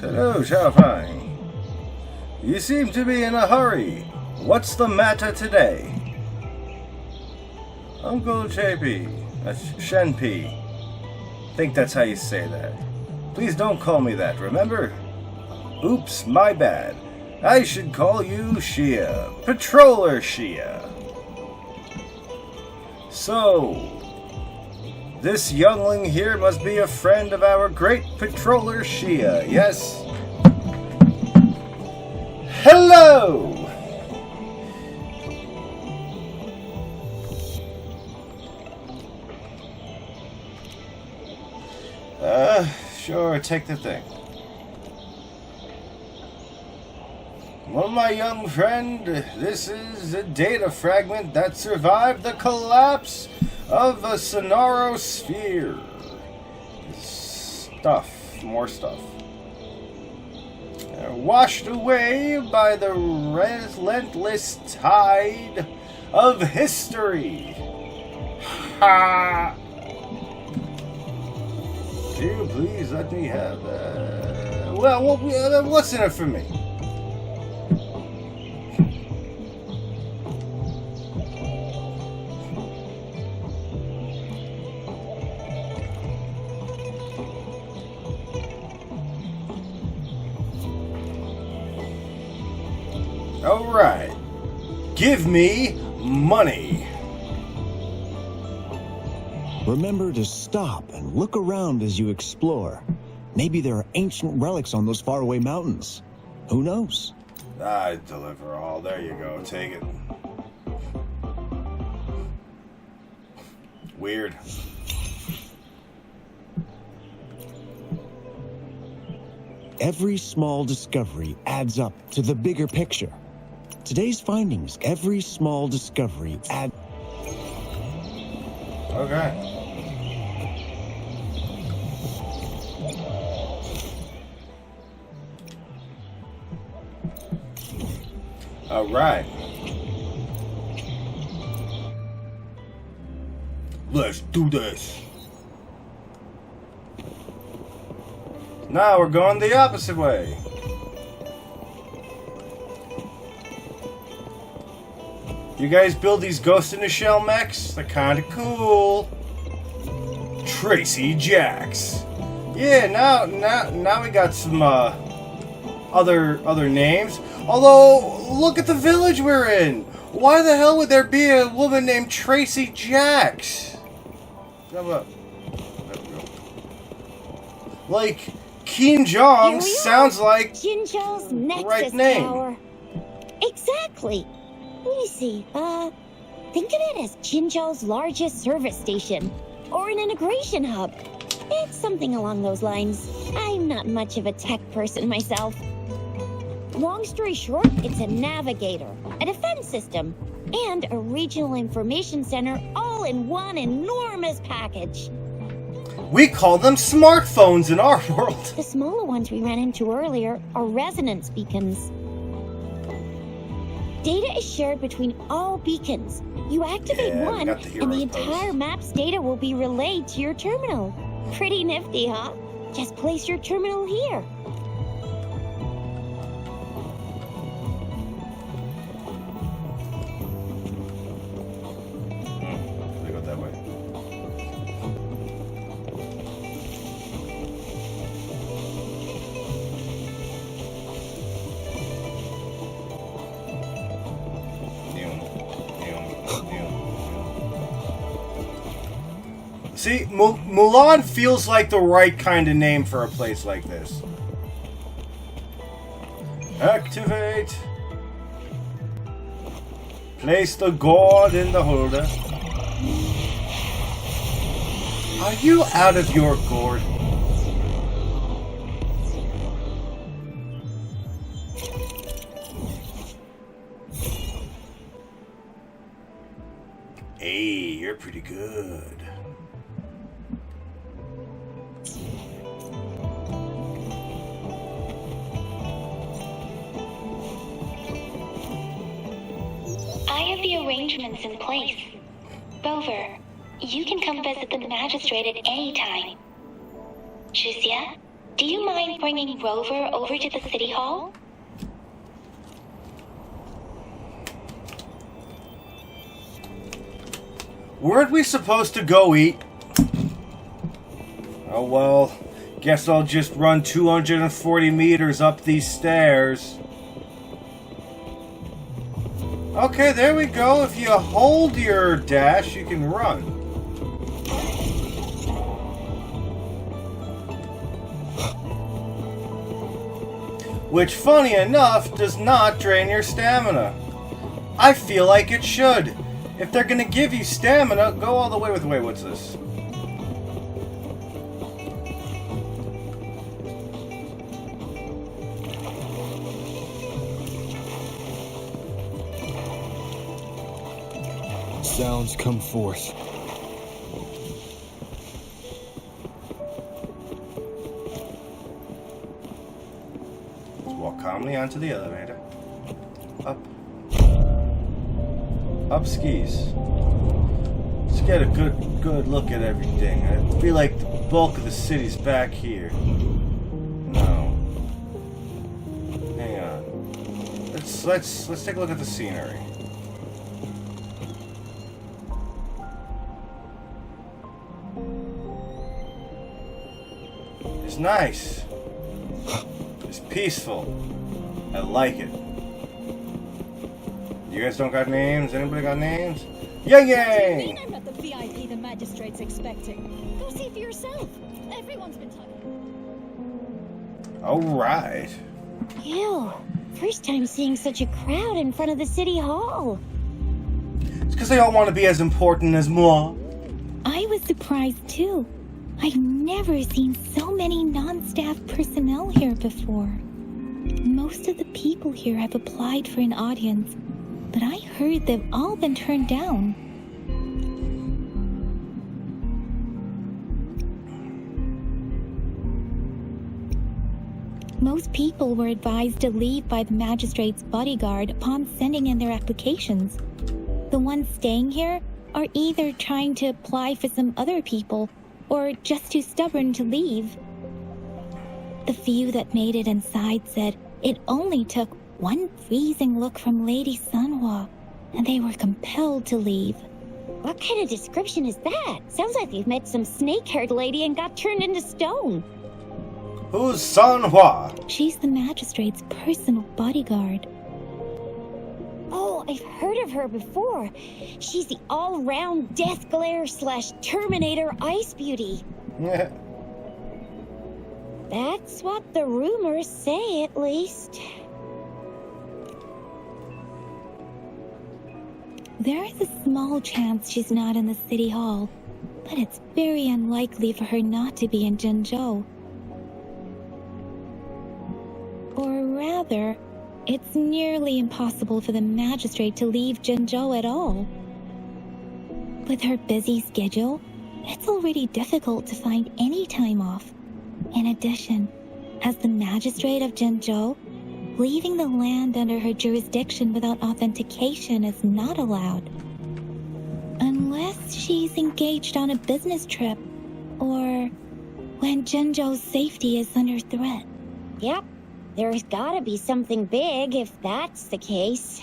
Hello, Xiaofang. You seem to be in a hurry. What's the matter today? Uncle JP. That's Shenpi. I think that's how you say that. Please don't call me that, remember? Oops, my bad. I should call you Shia. Patroller Shia. So, this youngling here must be a friend of our great Patroller Shia, yes? Hello! Sure, take the thing. Well, my young friend, this is a data fragment that survived the collapse of a Sonaro sphere. Stuff, more stuff. Washed away by the relentless tide of history. Ha! Do you please let me have well, what's in it for me? Alright. Give me money. Remember to stop and look around as you explore. Maybe there are ancient relics on those faraway mountains. Who knows? I deliver all. There you go. Take it. Weird. Every small discovery adds up to the bigger picture. Today's findings, every small discovery adds... Okay. All right. Let's do this. Now we're going the opposite way. You guys build these Ghost in the Shell mechs? They're kind of cool. Tracy Jacks. Yeah, now we got some other names. Although, look at the village we're in. Why the hell would there be a woman named Tracy Jacks? Come up. There we go. Like, Keen Jong sounds like Jinzhou's the Nexus right name. Tower. Exactly. Let me see. Think of it as Jinzhou's largest service station, or an integration hub. It's something along those lines. I'm not much of a tech person myself. Long story short, it's a navigator, a defense system, and a regional information center all in one enormous package. We call them smartphones in our world. The smaller ones we ran into earlier are resonance beacons. Data is shared between all beacons. You activate one, and the entire map's data will be relayed to your terminal. Pretty nifty, huh? Just place your terminal here. They go that way. See, Mulan feels like the right kind of name for a place like this. Activate. Place the gourd in the holder. Are you out of your gourd? Hey, you're pretty good. I have the arrangements in place. Rover, you can come visit the magistrate at any time. Juzia, do you mind bringing Rover over to the city hall? Weren't we supposed to go eat? Oh well, guess I'll just run 240 meters up these stairs. Okay, there we go. If you hold your dash, you can run. Which, funny enough, does not drain your stamina. I feel like it should. If they're gonna give you stamina, go all the way with... Wait, what's this? Sounds come forth. Let's walk calmly onto the elevator. Up. Up skis. Let's get a good look at everything. I feel like the bulk of the city's back here. No. Hang on. Let's take a look at the scenery. It's nice. It's peaceful. I like it. You guys don't got names? Anybody got names? Yang Yang! I'm not the VIP the magistrate's expecting. Go see for yourself. Everyone's been talking. Alright. Ew. First time seeing such a crowd in front of the city hall. It's because they all want to be as important as moi. I was surprised too. I've never seen so many non-staff personnel here before. Most of the people here have applied for an audience, but I heard they've all been turned down. Most people were advised to leave by the magistrate's bodyguard upon sending in their applications. The ones staying here are either trying to apply for some other people or just too stubborn to leave. The few that made it inside said it only took one freezing look from Lady Sanhua, and they were compelled to leave. What kind of description is that? Sounds like you've met some snake-haired lady and got turned into stone. Who's Sanhua? She's the magistrate's personal bodyguard. Oh, I've heard of her before. She's the all-round Death Glare / Terminator Ice Beauty. That's what the rumors say, at least. There is a small chance she's not in the city hall, but it's very unlikely for her not to be in Jinzhou. Or rather, it's nearly impossible for the magistrate to leave Jinzhou at all. With her busy schedule, it's already difficult to find any time off. In addition, as the magistrate of Jinzhou, leaving the land under her jurisdiction without authentication is not allowed. Unless she's engaged on a business trip, or when Jinzhou's safety is under threat. Yep. There's gotta be something big if that's the case.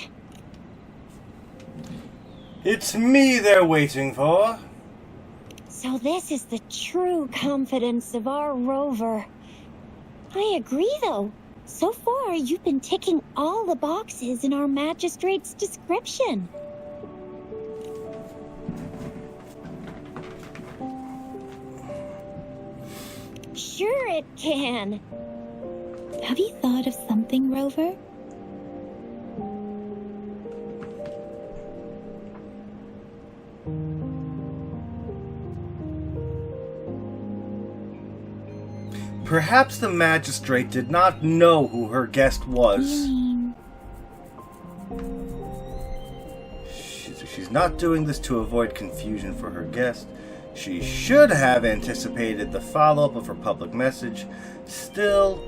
It's me they're waiting for. So this is the true confidence of our Rover. I agree, though. So far, you've been ticking all the boxes in our magistrate's description. Sure it can. Have you thought of something, Rover? Perhaps the magistrate did not know who her guest was. She's not doing this to avoid confusion for her guest. She should have anticipated the follow-up of her public message. Still,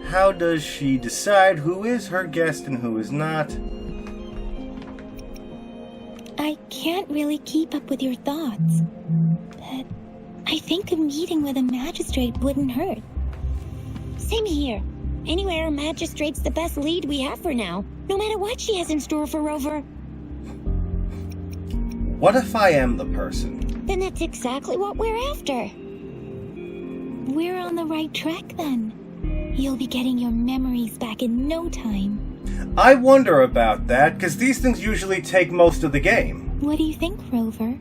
how does she decide who is her guest and who is not? I can't really keep up with your thoughts, but I think a meeting with a magistrate wouldn't hurt. Same here. Anywhere a magistrate's the best lead we have for now, no matter what she has in store for Rover. What if I am the person? Then that's exactly what we're after. We're on the right track then. You'll be getting your memories back in no time. I wonder about that, because these things usually take most of the game. What do you think, Rover?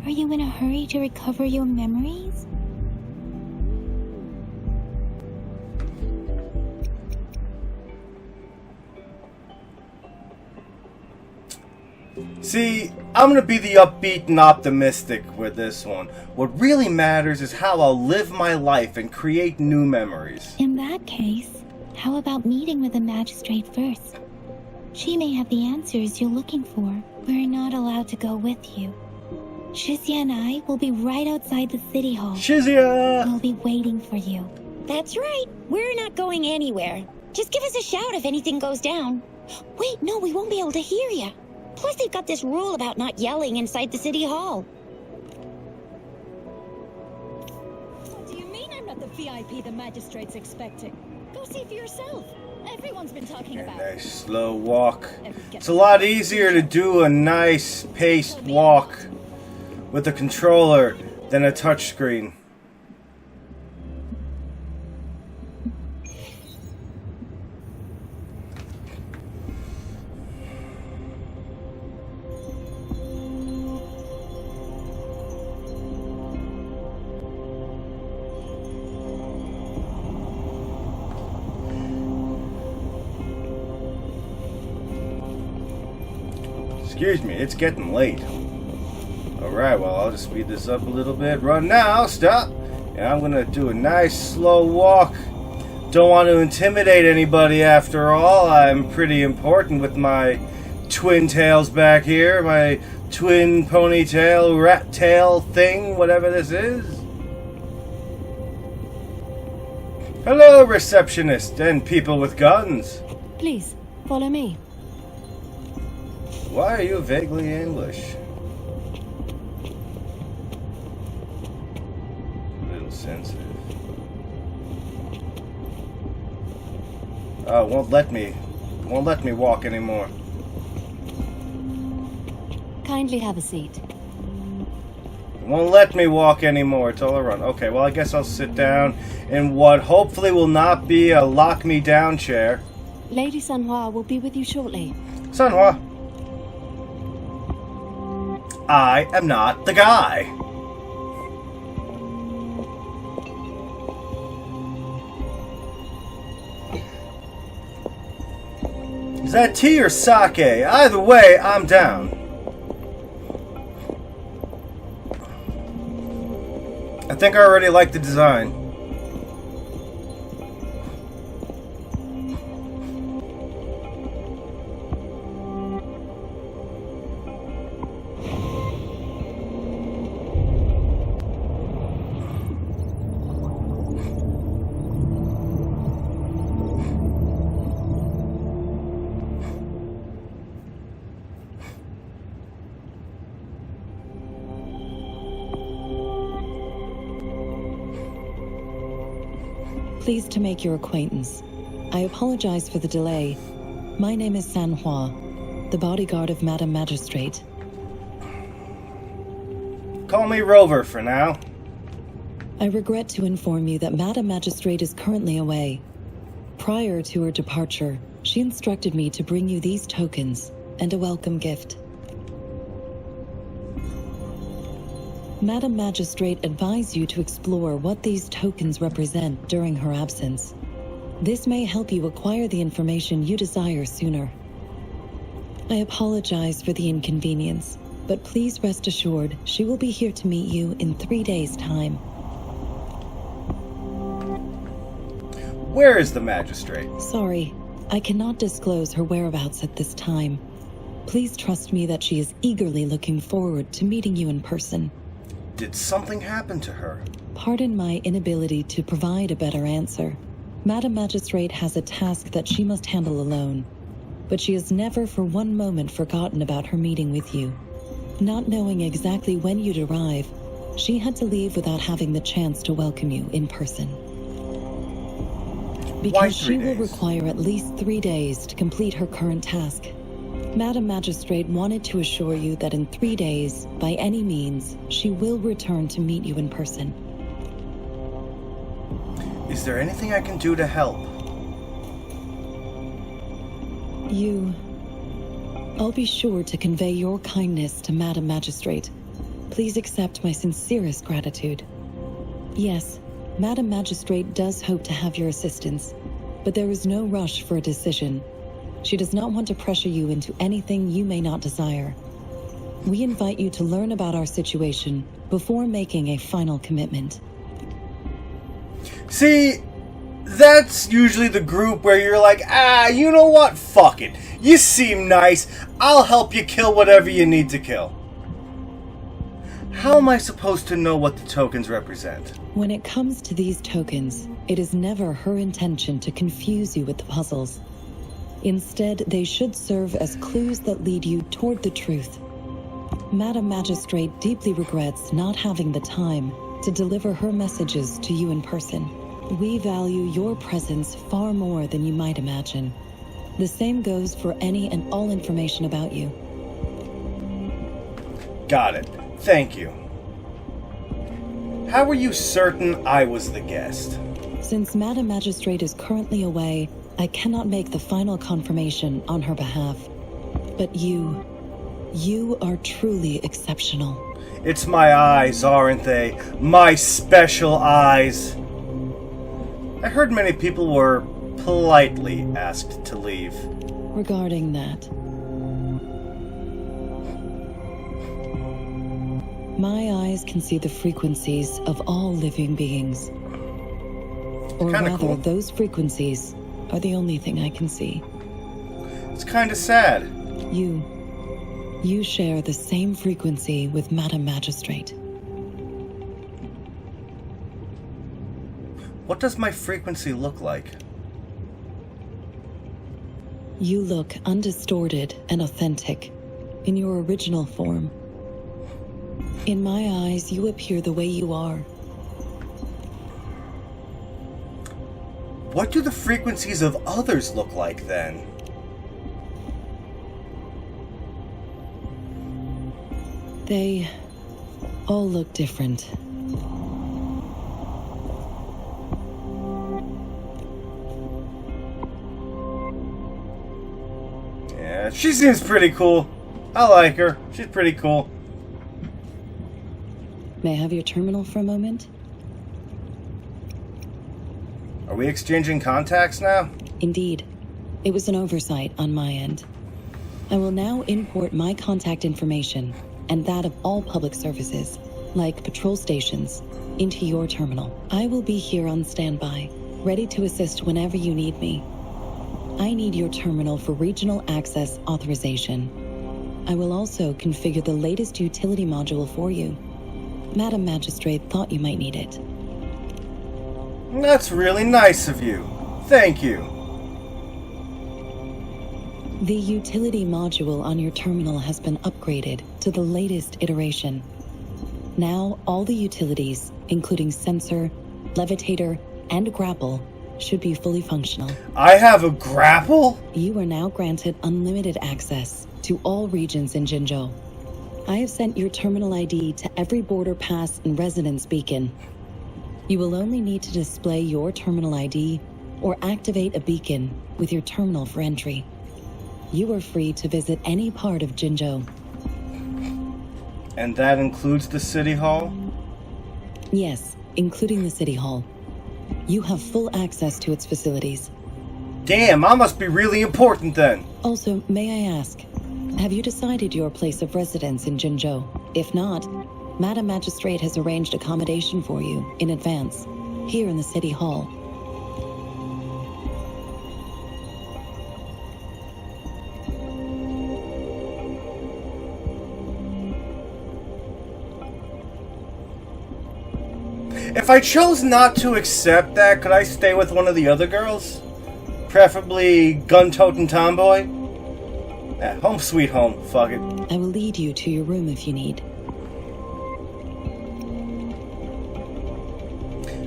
Are you in a hurry to recover your memories? See, I'm going to be the upbeat and optimistic with this one. What really matters is how I'll live my life and create new memories. In that case, how about meeting with the magistrate first? She may have the answers you're looking for. We're not allowed to go with you. Shizia and I will be right outside the city hall. Shizia! We'll be waiting for you. That's right. We're not going anywhere. Just give us a shout if anything goes down. Wait, no, we won't be able to hear you. Plus, they've got this rule about not yelling inside the city hall. What do you mean I'm not the VIP the magistrate's expecting? Go see for yourself. Everyone's been talking about it. Nice slow walk. It's a lot easier to do a nice paced walk with a controller than a touchscreen. Excuse me, it's getting late. Alright, well, I'll just speed this up a little bit. Run now, stop! And I'm gonna do a nice slow walk. Don't want to intimidate anybody after all. I'm pretty important with my twin tails back here. My twin ponytail, rat tail thing, whatever this is. Hello, receptionist and people with guns. Please, follow me. Why are you vaguely English? A little sensitive. Oh, won't let me walk anymore. Kindly have a seat. Won't let me walk anymore. It's all I run. Okay, well, I guess I'll sit down in what hopefully will not be a lock me down chair. Lady Sanhua will be with you shortly. Sanhua. I am not the guy. Is that tea or sake? Either way, I'm down. I think I already like the design. Pleased to make your acquaintance. I apologize for the delay. My name is Sanhua, the bodyguard of Madam Magistrate. Call me Rover for now. I regret to inform you that Madam Magistrate is currently away. Prior to her departure, she instructed me to bring you these tokens and a welcome gift. Madam Magistrate advised you to explore what these tokens represent during her absence. This may help you acquire the information you desire sooner. I apologize for the inconvenience, but please rest assured she will be here to meet you in 3 days' time. Where is the magistrate? Sorry, I cannot disclose her whereabouts at this time. Please trust me that she is eagerly looking forward to meeting you in person. Did something happen to her? Pardon my inability to provide a better answer. Madam Magistrate has a task that she must handle alone, but she has never for one moment forgotten about her meeting with you. Not knowing exactly when you'd arrive, she had to leave without having the chance to welcome you in person. Because she will require at least 3 days to complete her current task. Madam Magistrate wanted to assure you that in 3 days, by any means, she will return to meet you in person. Is there anything I can do to help? I'll be sure to convey your kindness to Madam Magistrate. Please accept my sincerest gratitude. Yes, Madam Magistrate does hope to have your assistance, but there is no rush for a decision. She does not want to pressure you into anything you may not desire. We invite you to learn about our situation before making a final commitment. See, that's usually the group where you're like, you know what? Fuck it. You seem nice. I'll help you kill whatever you need to kill. How am I supposed to know what the tokens represent? When it comes to these tokens, it is never her intention to confuse you with the puzzles. Instead, they should serve as clues that lead you toward the truth. Madam Magistrate deeply regrets not having the time to deliver her messages to you in person. We value your presence far more than you might imagine. The same goes for any and all information about you. Got it. Thank you. How were you certain I was the guest? Since Madam Magistrate is currently away, I cannot make the final confirmation on her behalf. But you are truly exceptional. It's my eyes, aren't they? My special eyes. I heard many people were politely asked to leave. Regarding that, my eyes can see the frequencies of all living beings. Or rather, cool. Those frequencies are the only thing I can see. It's kind of sad. You share the same frequency with Madam Magistrate. What does my frequency look like? You look undistorted and authentic, in your original form. In my eyes, you appear the way you are. What do the frequencies of others look like then? They all look different. Yeah, she seems pretty cool. I like her. She's pretty cool. May I have your terminal for a moment? Are we exchanging contacts now? Indeed. It was an oversight on my end. I will now import my contact information and that of all public services, like patrol stations, into your terminal. I will be here on standby, ready to assist whenever you need me. I need your terminal for regional access authorization. I will also configure the latest utility module for you. Madam Magistrate thought you might need it. That's really nice of you. Thank you. The utility module on your terminal has been upgraded to the latest iteration. Now, all the utilities, including sensor, levitator, and grapple, should be fully functional. I have a grapple? You are now granted unlimited access to all regions in Jinzhou. I have sent your terminal ID to every border pass and residence beacon. You will only need to display your terminal ID or activate a beacon with your terminal for entry. You are free to visit any part of Jinzhou. And that includes the city hall? Yes, including the city hall. You have full access to its facilities. Damn, I must be really important then. Also, may I ask, have you decided your place of residence in Jinzhou? If not, Madam Magistrate has arranged accommodation for you in advance, here in the city hall. If I chose not to accept that, could I stay with one of the other girls? Preferably gun-toting tomboy? Home sweet home. Fuck it. I will lead you to your room if you need.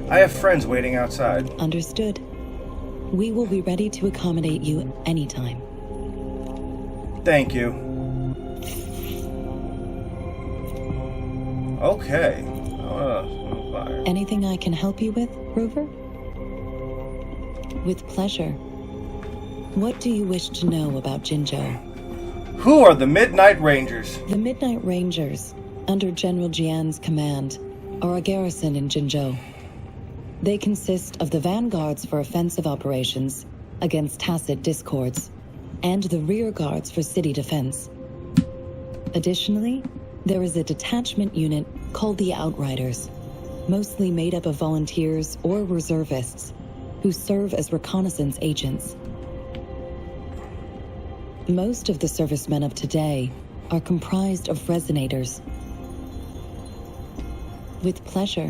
I have friends waiting outside. Understood. We will be ready to accommodate you anytime. Thank you. Okay. Fire. Anything I can help you with, Rover? With pleasure. What do you wish to know about Jinzhou? Who are the Midnight Rangers? The Midnight Rangers, under General Jian's command, are a garrison in Jinzhou. They consist of the vanguards for offensive operations against tacit discords, and the rear guards for city defense. Additionally, there is a detachment unit called the Outriders, mostly made up of volunteers or reservists who serve as reconnaissance agents. Most of the servicemen of today are comprised of resonators. With pleasure.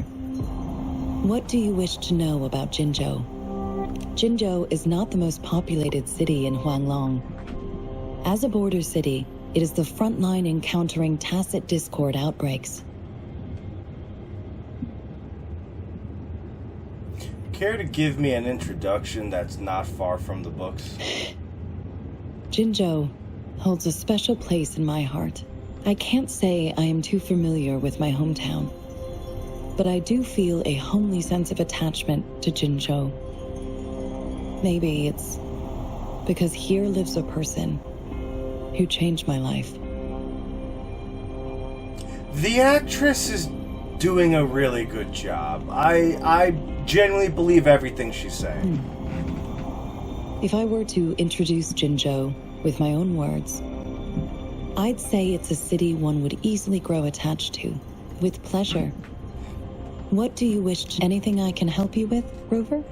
What do you wish to know about Jinzhou? Jinzhou is not the most populated city in Huanglong. As a border city, it is the front line in countering tacit discord outbreaks. Care to give me an introduction that's not far from the books? Jinzhou holds a special place in my heart. I can't say I am too familiar with my hometown, but I do feel a homely sense of attachment to Jinzhou. Maybe it's because here lives a person who changed my life. The actress is doing a really good job. I genuinely believe everything she's saying. If I were to introduce Jinzhou with my own words, I'd say it's a city one would easily grow attached to, with pleasure. What do you wish to... Anything I can help you with, Rover?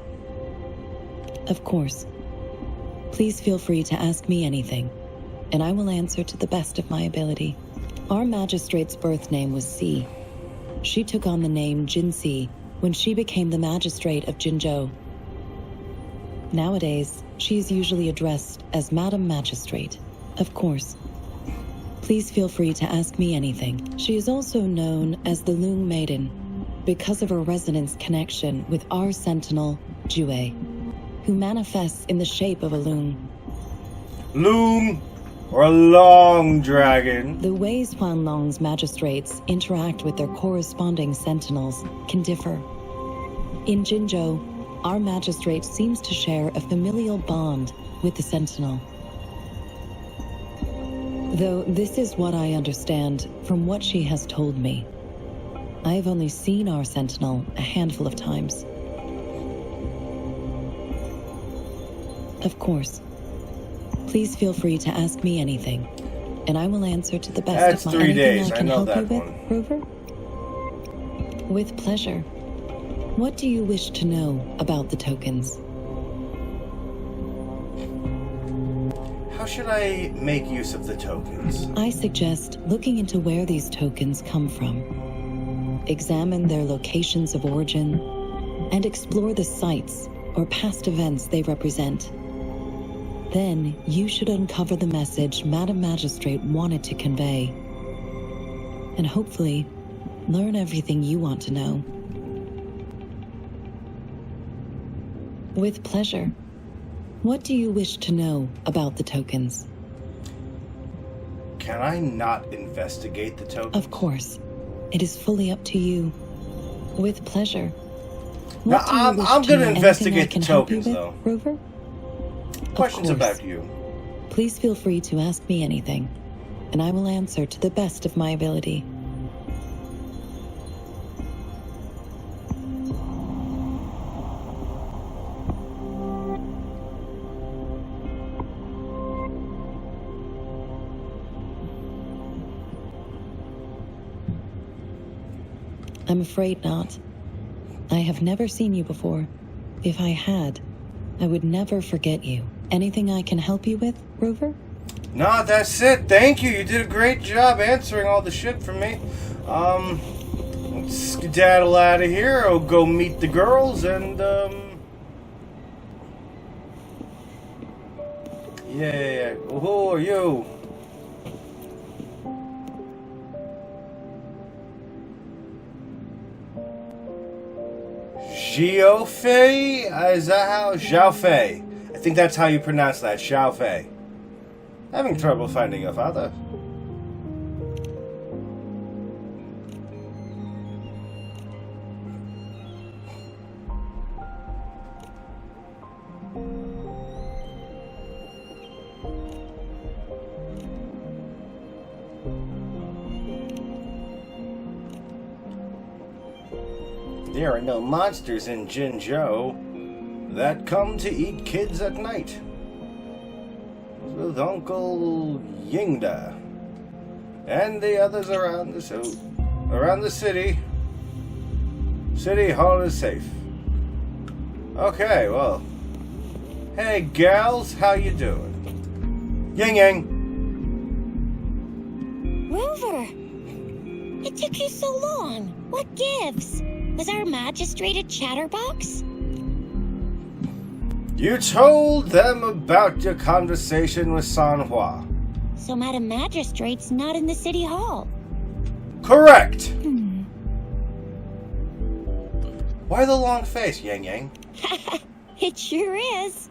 Of course. Please feel free to ask me anything, and I will answer to the best of my ability. Our magistrate's birth name was Si. She took on the name Jinsi when she became the magistrate of Jinzhou. Nowadays, she is usually addressed as Madam Magistrate. Of course. Please feel free to ask me anything. She is also known as the Loong Maiden because of her resonance connection with our sentinel, Jue, who manifests in the shape of a loon. Loom or a long dragon. The ways Huanlong's magistrates interact with their corresponding sentinels can differ. In Jinzhou, our magistrate seems to share a familial bond with the sentinel. Though this is what I understand from what she has told me. I have only seen our sentinel a handful of times. Of course. Please feel free to ask me anything, and I will answer to the best of my... 3 days. I can help you with, one. Rover? With pleasure. What do you wish to know about the tokens? How should I make use of the tokens? I suggest looking into where these tokens come from. Examine their locations of origin, and explore the sites or past events they represent. Then, you should uncover the message Madam Magistrate wanted to convey. And hopefully, learn everything you want to know. With pleasure. What do you wish to know about the tokens? Can I not investigate the tokens? Of course. It is fully up to you. With pleasure. Now, I'm going to investigate the tokens, though. Rover? Questions about you. Please feel free to ask me anything, and I will answer to the best of my ability. I'm afraid not. I have never seen you before. If I had, I would never forget you. Anything I can help you with, Rover? No, that's it. Thank you. You did a great job answering all the shit for me. Let's skedaddle out of here. I'll go meet the girls and, yeah. Who are you? Xiaofei? Is that how? Xiaofei. I think that's how you pronounce that, Xiaofei. Having trouble finding your father. There are no monsters in Jinzhou that come to eat kids at night. With Uncle Yingda and the others around the city. City Hall is safe. Okay, well. Hey gals, how you doing? Ying Yang. Rover! It took you so long. What gives? Was our magistrate a chatterbox? You told them about your conversation with Sanhua. So Madam Magistrate's not in the city hall. Correct! Why the long face, Yang Yang? It sure is.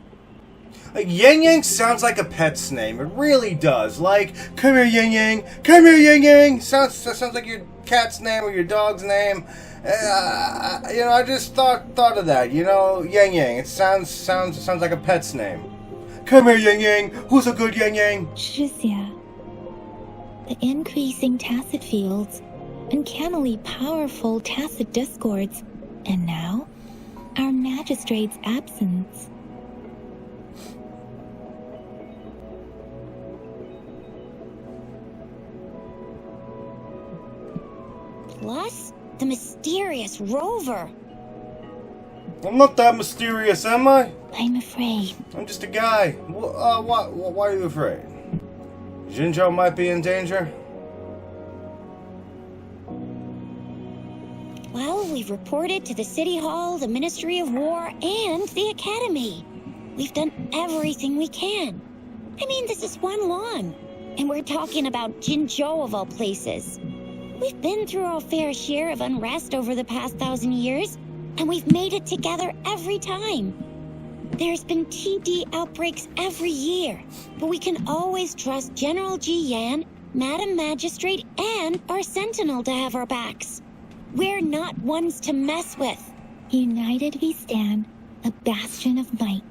Yang Yang sounds like a pet's name. It really does. Like, come here, Yang Yang. Come here, Yang Yang. Sounds like your cat's name or your dog's name. I just thought of that. Yang Yang. It sounds like a pet's name. Come here, Yang Yang. Who's a good Yang Yang? Shizia. The increasing tacit fields, uncannily powerful tacit discords, and now, our magistrate's absence. Plus, the mysterious Rover. I'm not that mysterious, am I? I'm afraid. I'm just a guy. Why are you afraid? Jinzhou might be in danger? Well, we've reported to the City Hall, the Ministry of War, and the Academy. We've done everything we can. I mean, this is one long. And we're talking about Jinzhou of all places. We've been through our fair share of unrest over the past 1,000 years, and we've made it together every time. There's been TD outbreaks every year, but we can always trust General Ji Yan, Madam Magistrate, and our Sentinel to have our backs. We're not ones to mess with. United we stand, a bastion of might.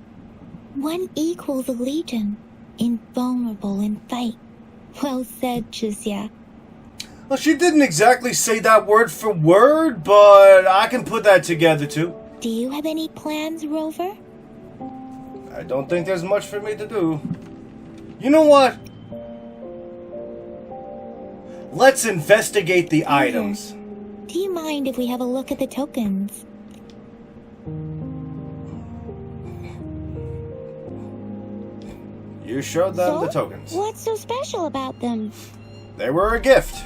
One equals a legion, invulnerable in fight. Well said, Shizia. Well, she didn't exactly say that word for word, but I can put that together too. Do you have any plans, Rover? I don't think there's much for me to do. You know what? Let's investigate the items. Do you mind if we have a look at the tokens? You showed them the tokens. What's so special about them? They were a gift.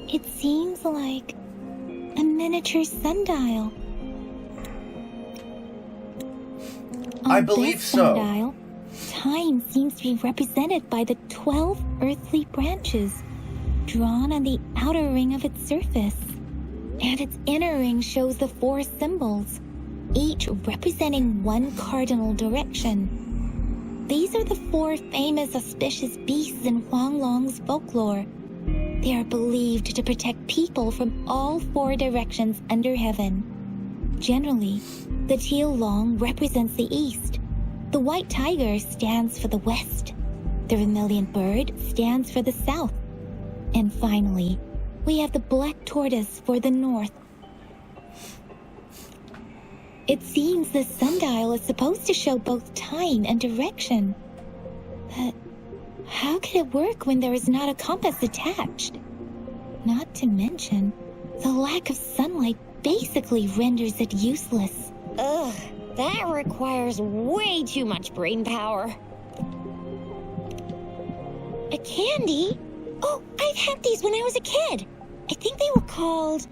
It seems like a miniature sundial. I On believe this so. Sundial, time seems to be represented by the 12 earthly branches drawn on the outer ring of its surface. And its inner ring shows the 4 symbols, each representing one cardinal direction. These are the 4 famous auspicious beasts in Huanglong's folklore. They are believed to protect people from all 4 directions under heaven. Generally, the teal long represents the east, the white tiger stands for the west, the vermilion bird stands for the south, and finally, we have the black tortoise for the north. It seems the sundial is supposed to show both time and direction. But how could it work when there is not a compass attached? Not to mention, the lack of sunlight basically renders it useless. Ugh, that requires way too much brain power. A candy? Oh, I've had these when I was a kid. I think they were called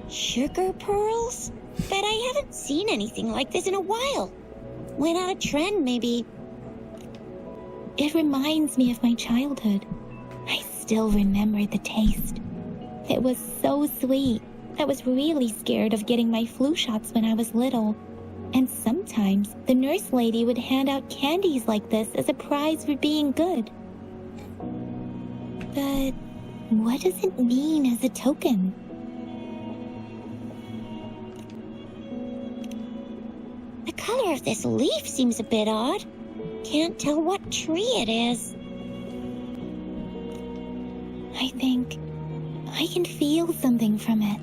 sugar pearls, but I haven't seen anything like this in a while. Went out of trend, maybe. It reminds me of my childhood. I still remember the taste. It was so sweet. I was really scared of getting my flu shots when I was little. And sometimes the nurse lady would hand out candies like this as a prize for being good. But what does it mean as a token? The color of this leaf seems a bit odd. Can't tell what tree it is. I think I can feel something from it.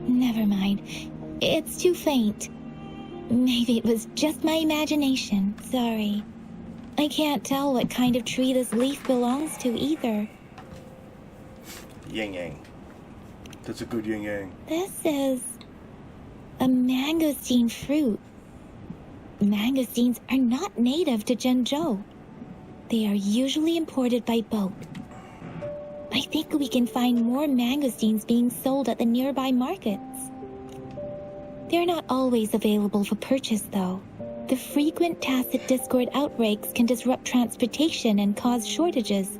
Never mind. It's too faint. Maybe it was just my imagination. Sorry. I can't tell what kind of tree this leaf belongs to either. Yin Yang. That's a good yin yang. This is a mangosteen fruit. Mangosteens are not native to Zhengzhou. They are usually imported by boat. I think we can find more mangosteens being sold at the nearby markets. They're not always available for purchase, though. The frequent tacit discord outbreaks can disrupt transportation and cause shortages.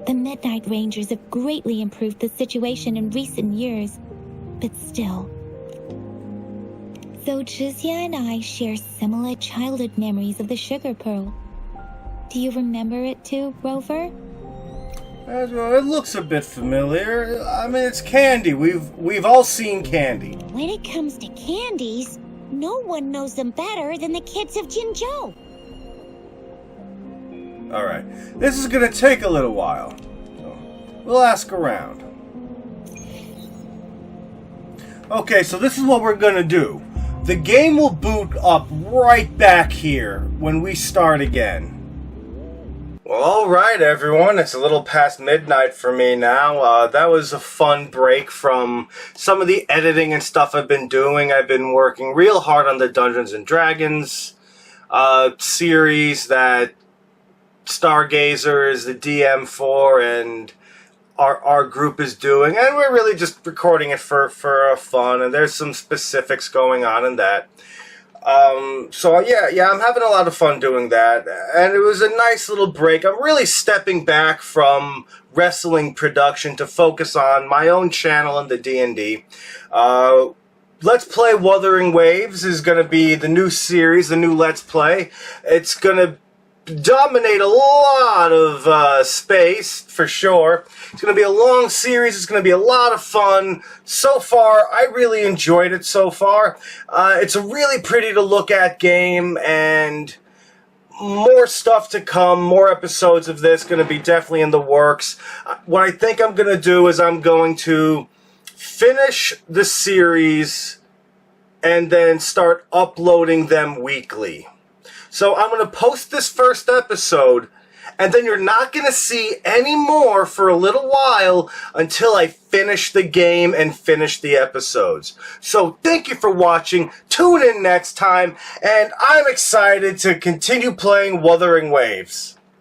The Midnight Rangers have greatly improved the situation in recent years, but still. So Jizya and I share similar childhood memories of the sugar pearl. Do you remember it too, Rover? It looks a bit familiar. I mean, it's candy. We've all seen candy. When it comes to candies, no one knows them better than the kids of Jinzhou. Alright, this is gonna take a little while. So we'll ask around. Okay, so this is what we're gonna do. The game will boot up right back here when we start again. Well, alright everyone, it's a little past midnight for me now. That was a fun break from some of the editing and stuff I've been doing. I've been working real hard on the Dungeons & Dragons series that Stargazer is the DM for and our group is doing. And we're really just recording it for fun, and there's some specifics going on in that. So yeah, I'm having a lot of fun doing that, and it was a nice little break. I'm really stepping back from wrestling production to focus on my own channel and the D&D. Let's Play Wuthering Waves is going to be the new series, the new Let's Play. It's going to dominate a lot of space, for sure. It's going to be a long series. It's going to be a lot of fun. So far, I really enjoyed it so far. It's a really pretty to look at game, and more stuff to come. More episodes of this going to be definitely in the works. What I think I'm going to do is I'm going to finish the series and then start uploading them weekly. So I'm going to post this first episode, and then you're not going to see any more for a little while until I finish the game and finish the episodes. So thank you for watching. Tune in next time, and I'm excited to continue playing Wuthering Waves.